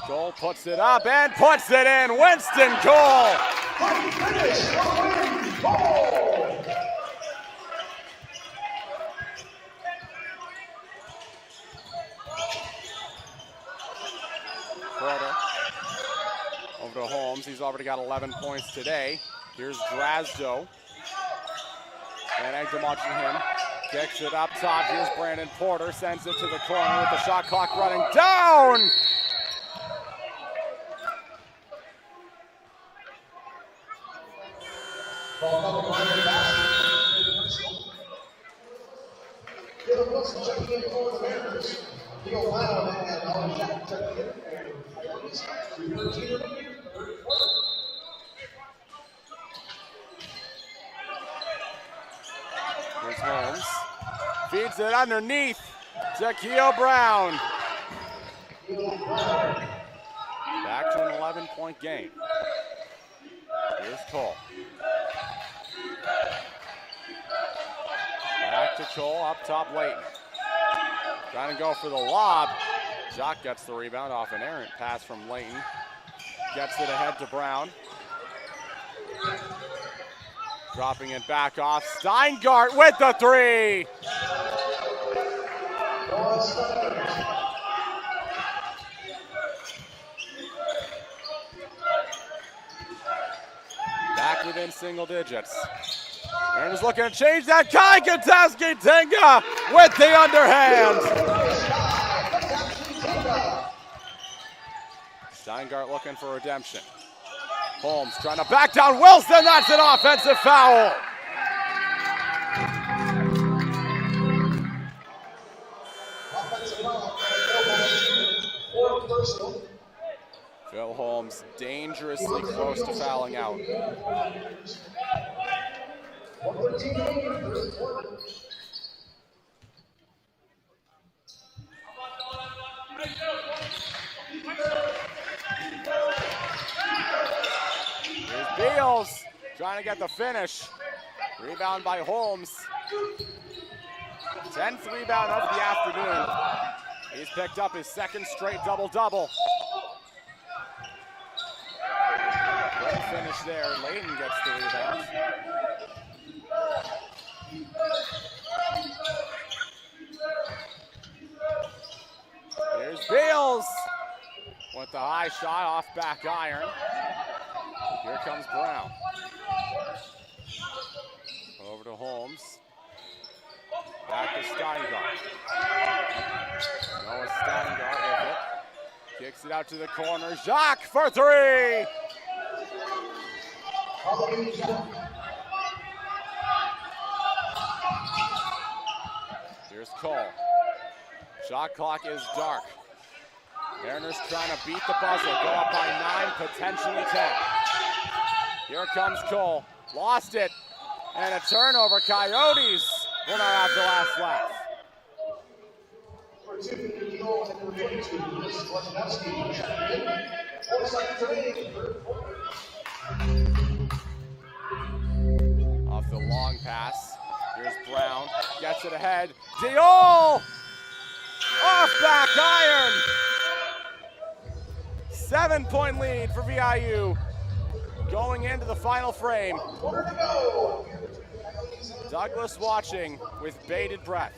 Cole puts it up and puts it in. Winston Cole. Porter over to Holmes. He's already got 11 points today. Here's Drasdo. Van Egdom watching him. Kicks it up top. Here's Brandon Porter. Sends it to the corner with the shot clock running down. Caleb Wilson checking in for the Mariners. Neil Brown and Ollie Jack checking in. Here's Holmes. Feeds it underneath to Keo Brown. Back to an 11-point game. Here's Cole. Back to Cole, up top Layton. Trying to go for the lob. Jock gets the rebound off an errant pass from Layton. Gets it ahead to Brown. Dropping it back off. Steingart with the three. Back within single digits. And is looking to change that. Kai Kataski Tenga with the underhand. Steingart looking for redemption. Holmes trying to back down Wilson. That's an offensive foul. Phil Holmes dangerously close to fouling out. Here's Beals trying to get the finish. Rebound by Holmes. 10th rebound of the afternoon. He's picked up his second straight double-double. Great finish there. Layden gets the rebound. Here's Beals with the high shot off back iron. Here comes Brown. Over to Holmes. Back to Steingart. Noah Steingart with it. Kicks it out to the corner. Jacques for three. Here's Cole. Shot clock is dark. Mariners trying to beat the buzzer. Go up by 9, potentially 10. Here comes Cole. Lost it. And a turnover. Coyotes will not have the last laugh. Off the long pass. Here's Brown. Gets it ahead. Diol! Off back iron! 7-point lead for VIU. Going into the final frame. Douglas watching with bated breath.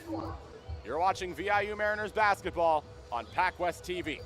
You're watching VIU Mariners basketball on PACWEST TV.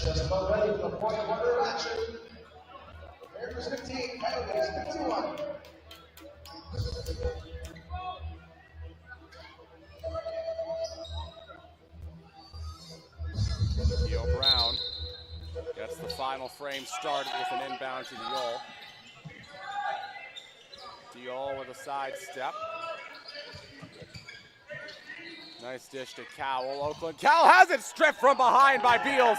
Just about ready for the point of order action. Mariners 15, Coyotes 51. Theo Brown gets the final frame started with an inbound to Diol. Diol with a side step. Nice dish to Cowell. Oakland. Cowell has it stripped from behind by Beals.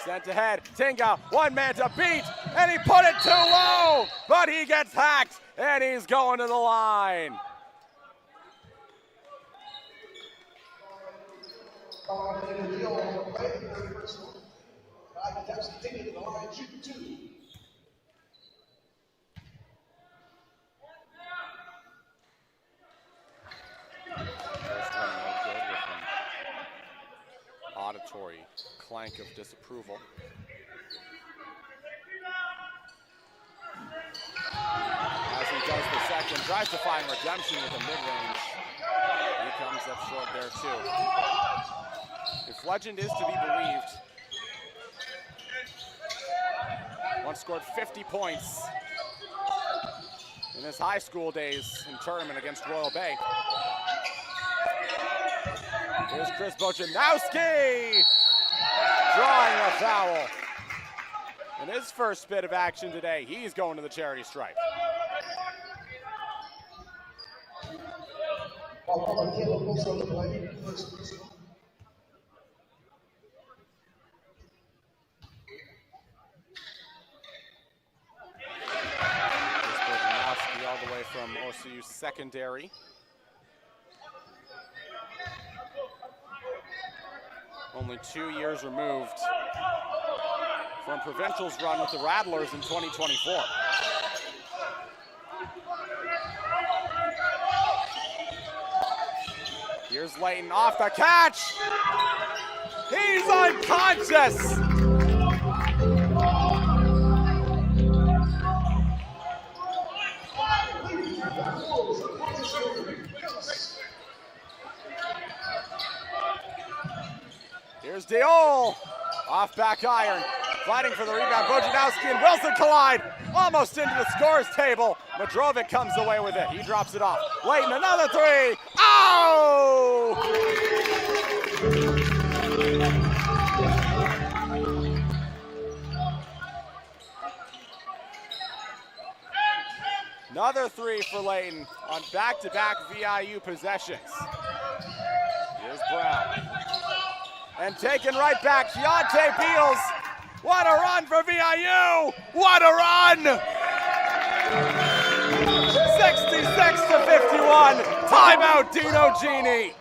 Sent ahead. Tinga, one man to beat, and he put it too low, but he gets hacked, and he's going to the line. Auditory clank of disapproval. As he does the second, tries to find redemption with a mid-range. He comes up short there too. If legend is to be believed, once scored 50 points in his high school days in tournament against Royal Bay. Here's Chris Bojanowski drawing a foul. In his first bit of action today, he's going to the charity stripe. All the way from OCU secondary. Only 2 years removed from Provincial's run with the Rattlers in 2024. Here's Layton off the catch. He's unconscious. Here's Diol, off back iron, fighting for the rebound. Bojanowski and Wilson collide, almost into the scores table. Madrovic comes away with it. He drops it off. Layton, another three. Oh! Another three for Layton on back-to-back VIU possessions. Here's Brown. And taken right back, Keontae Beals. What a run for VIU! What a run! 66-51, timeout Dino Genie.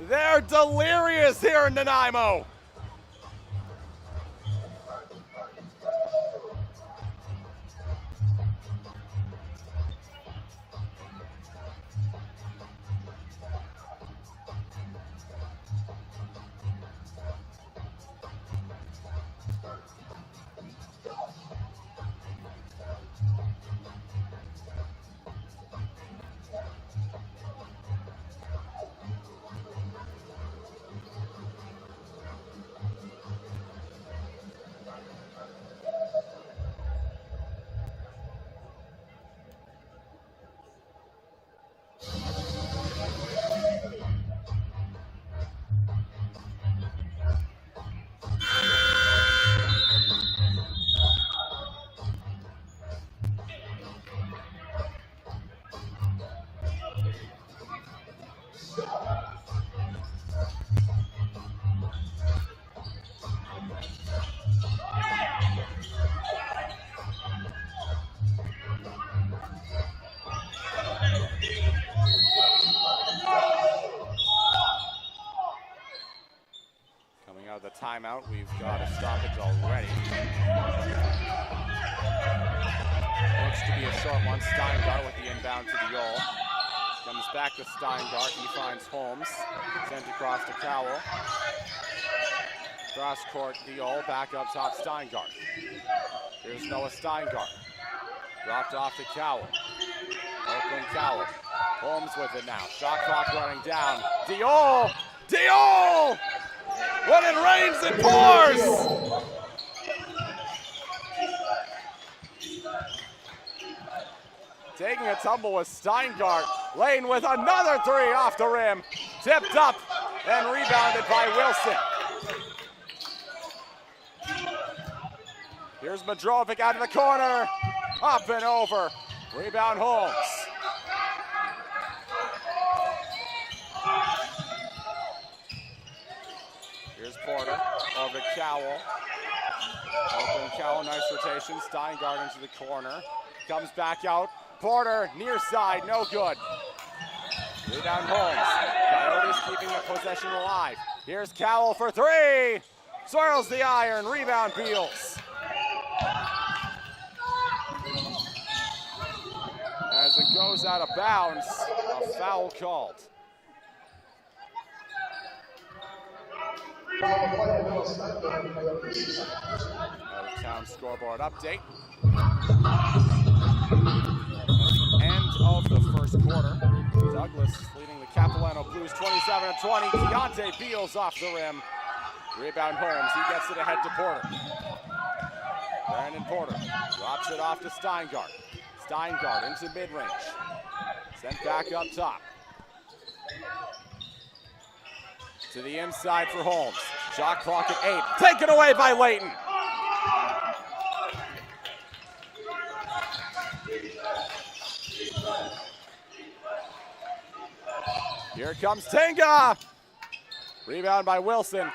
They're delirious here in Nanaimo. Timeout, we've got a stoppage already. Looks to be a short one. Steingart with the inbound to Diol. Comes back to Steingart. He finds Holmes. Sent across to Cowell. Cross court, Diol. Back up top, Steingart. Here's Noah Steingart. Dropped off to Cowell. Oakland Cowell. Holmes with it now. Shot clock running down. Diol! Diol! When it rains, it pours! Taking a tumble with Steingart. Lane with another three off the rim. Tipped up and rebounded by Wilson. Here's Madrovic out of the corner. Up and over. Rebound Holmes. Here's Porter over to Cowell. Open Cowell, nice rotation. Steingart into the corner. Comes back out. Porter, near side, no good. Rebound Holmes. Coyotes keeping the possession alive. Here's Cowell for three. Swirls the iron, rebound Beals. As it goes out of bounds, a foul called. Out of town scoreboard update. End of the first quarter. Douglas leading the Capilano Blues 27-20. Keontae Beals off the rim. Rebound Holmes. He gets it ahead to Porter. Brandon Porter drops it off to Steingart. Steingart into mid-range. Sent back up top. To the inside for Holmes. Shot clock at 8. Taken away by Layton. Here comes Tenga. Rebound by Wilson.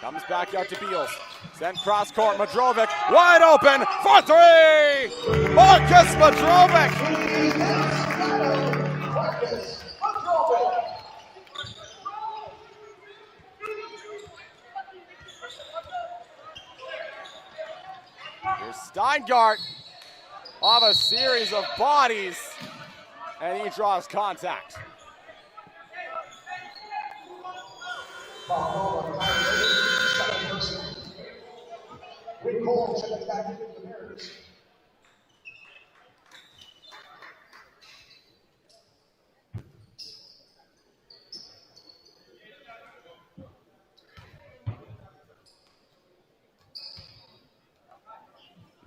Comes back out to Beals. Sent cross court. Madrovic wide open for 3. Marcus Madrovic. Here's Steingart off a series of bodies, and he draws contact.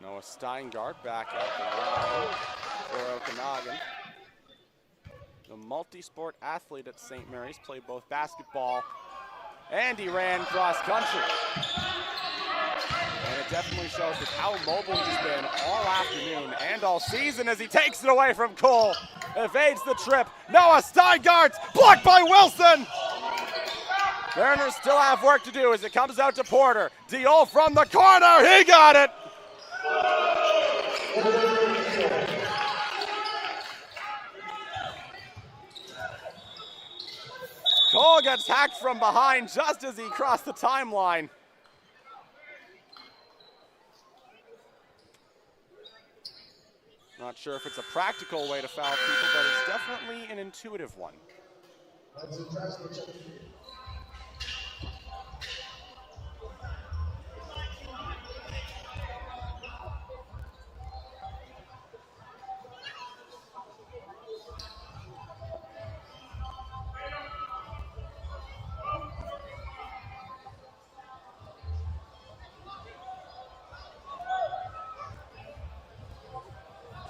Noah Steingart back at the line for Okanagan. The multi-sport athlete at St. Mary's, played both basketball and he ran cross country. And it definitely shows just how mobile he's been all afternoon and all season as he takes it away from Cole. Evades the trip. Noah Steingart blocked by Wilson. Mariners still have work to do as it comes out to Porter. Diol from the corner, he got it. Cole gets hacked from behind just as he crossed the timeline. Not sure if it's a practical way to foul people, but it's definitely an intuitive one.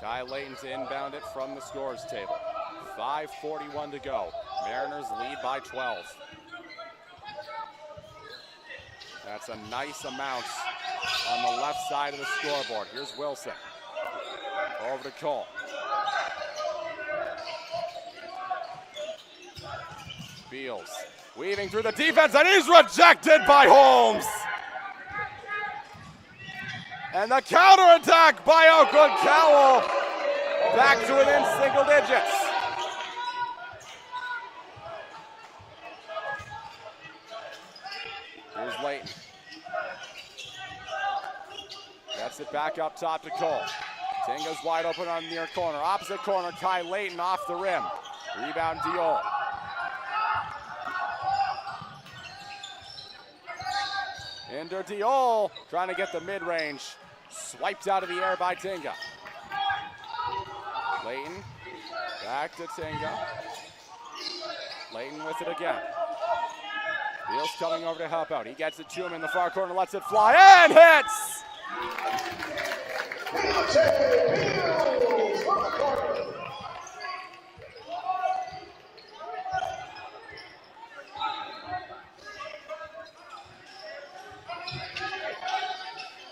Kai Layton to inbound it from the scores table. 5:41 to go. Mariners lead by 12. That's a nice amount on the left side of the scoreboard. Here's Wilson. Over to Cole. Beals weaving through the defense, and he's rejected by Holmes. And the counterattack by Oakland Cowell. Back to within single digits. Here's Layton. Gets it back up top to Cole. Tinga's wide open on the near corner. Opposite corner, Kai Layton off the rim. Rebound Diol. Ender Diol trying to get the mid-range. Swiped out of the air by Tinga. Layton back to Tinga. Layton with it again. Beals coming over to help out. He gets it to him in the far corner, lets it fly, and hits!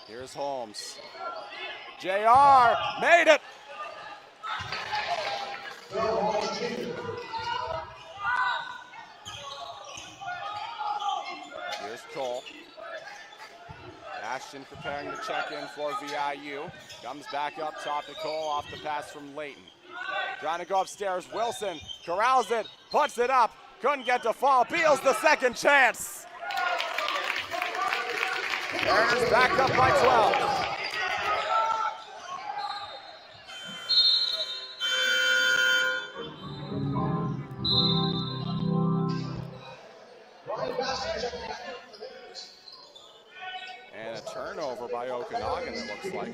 Here's Holmes. JR made it! Here's Cole. Ashton preparing to check in for VIU. Comes back up top to Cole off the pass from Layton. Trying to go upstairs. Wilson corrals it, puts it up. Couldn't get to fall. Beals the second chance. Mariners back up by 12. And a turnover by Okanagan, it looks like.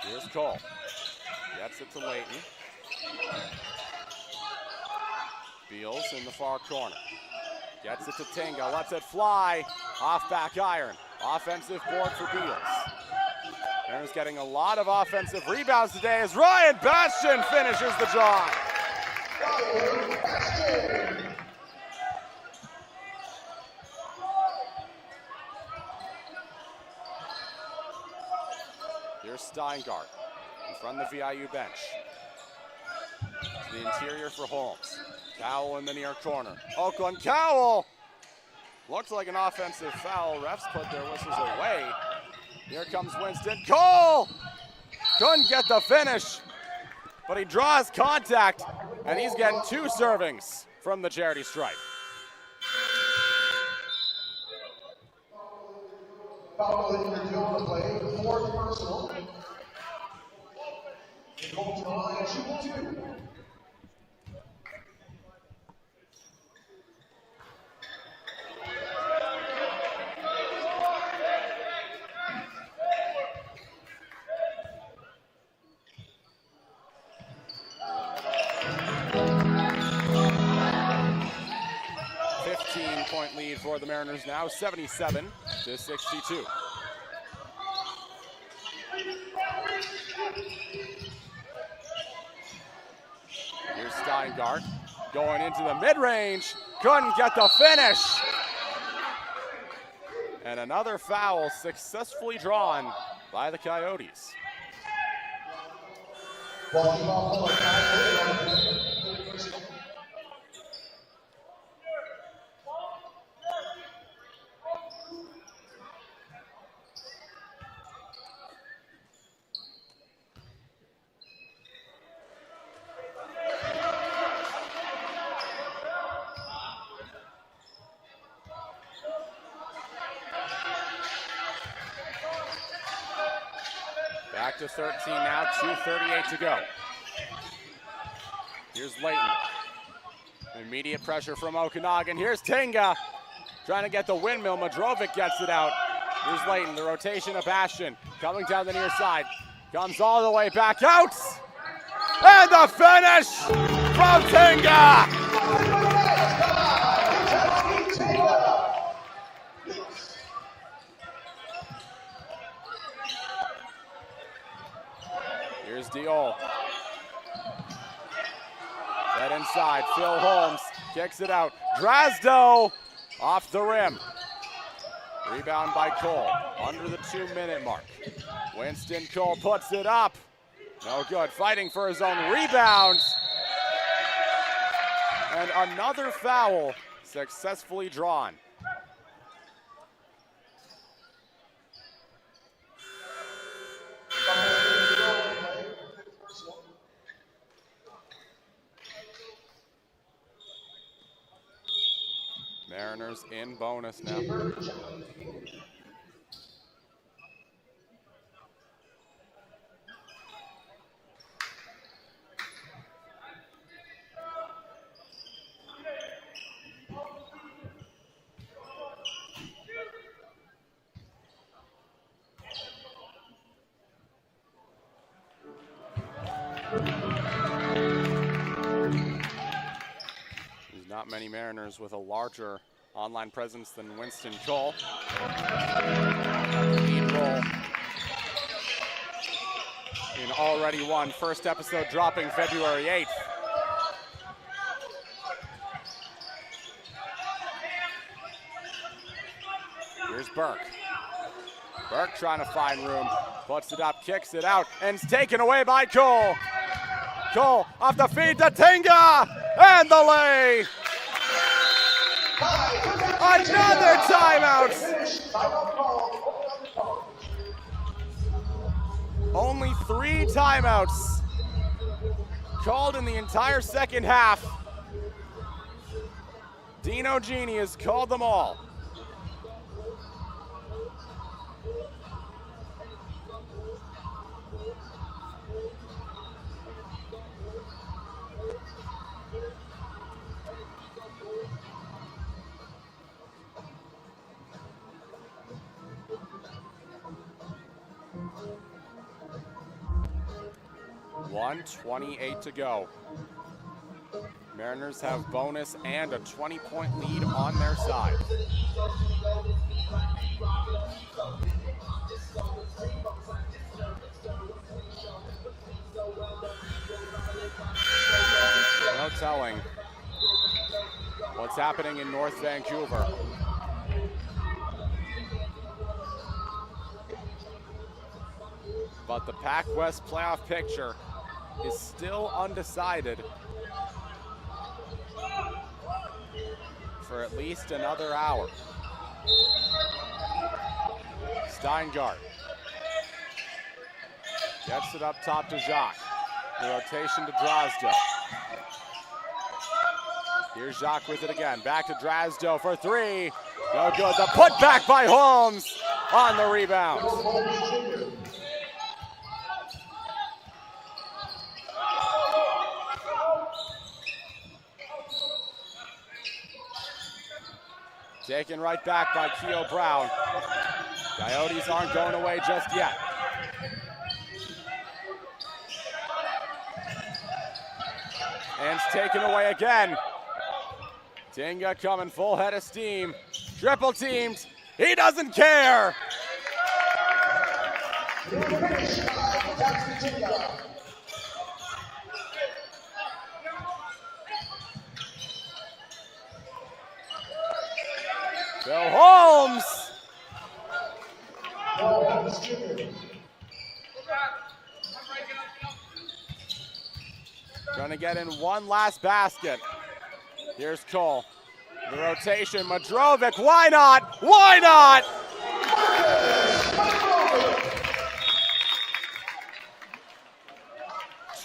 Here's Cole. Gets it to Layton. Beals in the far corner. Gets it to Tinga, lets it fly. Off back iron. Offensive board for Beals. Mariners getting a lot of offensive rebounds today as Ryan Bastian finishes the job. Here's Steingart in front of the VIU bench. To the interior for Holmes. Cowell in the near corner. Oakland Cowell! Looks like an offensive foul. Refs put their whistles away. Here comes Winston. Cole! Couldn't get the finish, but he draws contact, and he's getting 2 servings from the charity stripe. Foul in the deal to play, 4th personal. Go to the line, shoot 2. Point lead for the Mariners now, 77 to 62. Here's Steingart going into the mid-range, couldn't get the finish. And another foul successfully drawn by the Coyotes. Back to 13 now, 2:38 to go. Here's Layton. Immediate pressure from Okanagan. Here's Tinga trying to get the windmill. Madrovic gets it out. Here's Layton, the rotation of Bastian coming down the near side. Comes all the way back out. And the finish from Tinga. Here's Diol. That inside, Phil Holmes kicks it out. Drasdo off the rim. Rebound by Cole, under the 2-minute mark. Winston Cole puts it up. No good, fighting for his own rebound. And another foul successfully drawn. Mariners in bonus now. There's not many Mariners with a larger online presence than Winston Cole. Lead role in Already Won, first episode dropping February 8th. Here's Burke. Burke trying to find room, puts it up, kicks it out, and it's taken away by Cole. Cole off the feed to Tinga, and the lay. Another timeout. Only 3 timeouts called in the entire second half. Dino Genie has called them all. .128 to go. Mariners have bonus and a 20-point lead on their side. No telling what's happening in North Vancouver. But the PACWEST playoff picture is still undecided for at least another hour. Steingart gets it up top to Jacques. The rotation to Drozdo. Here's Jacques with it again. Back to Drozdo for three. No good. The putback by Holmes on the rebound. Taken right back by Keo Brown. Coyotes aren't going away just yet. And it's taken away again. Tinga coming full head of steam. Triple teamed. He doesn't care. Bill Holmes. Gonna get in one last basket. Here's Cole. The rotation, Madrovic, why not? Why not?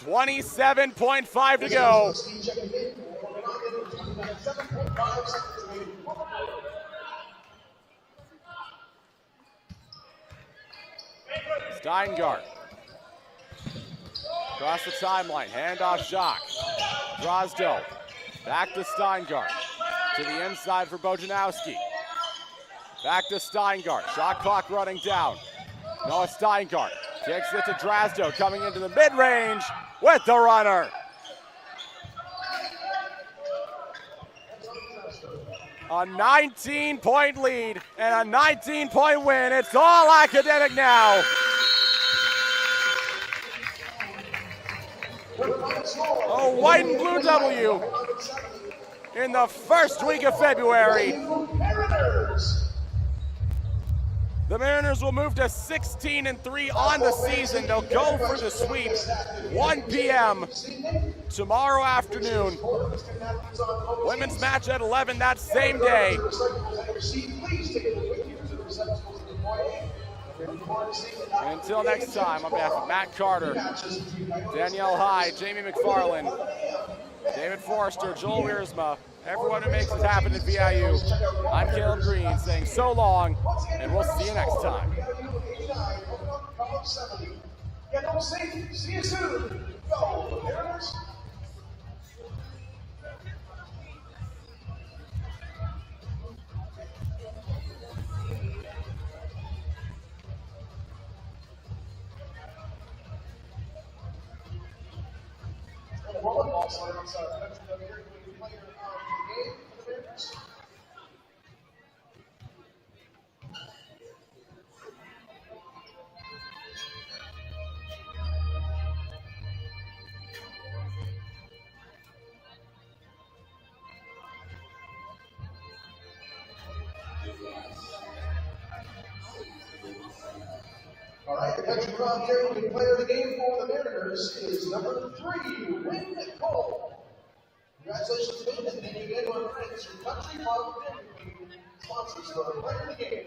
$27.5 to go. Steingart. Across the timeline, handoff Jacques. Drozdo. Back to Steingart. To the inside for Bojanowski. Back to Steingart. Shot clock running down. Noah Steingart takes it to Drozdo, coming into the mid-range with the runner. A 19-point lead and a 19-point win. It's all academic now. A white and blue W in the first week of February. The Mariners will move to 16-3 on the season. They'll go for the sweep 1 p.m. tomorrow afternoon. Women's match at 11 that same day. And until next time, on behalf of Matt Carter, Danielle Hyde, Jamie McFarland, David Forrester, Joel Wiersma, everyone who makes it happen at VIU, I'm Caleb Green saying so long, and we'll see you next time. See you soon. Go, Mariners. Volleyball started on Saturday. That's the player of the game for the Mariners. All right, the catcher from Carolina, player of the game for the Mariners is number 3, Wynn Cole. Congratulations, Wynn, and thank you again to our friends from Country Club, sponsors of the player of the game.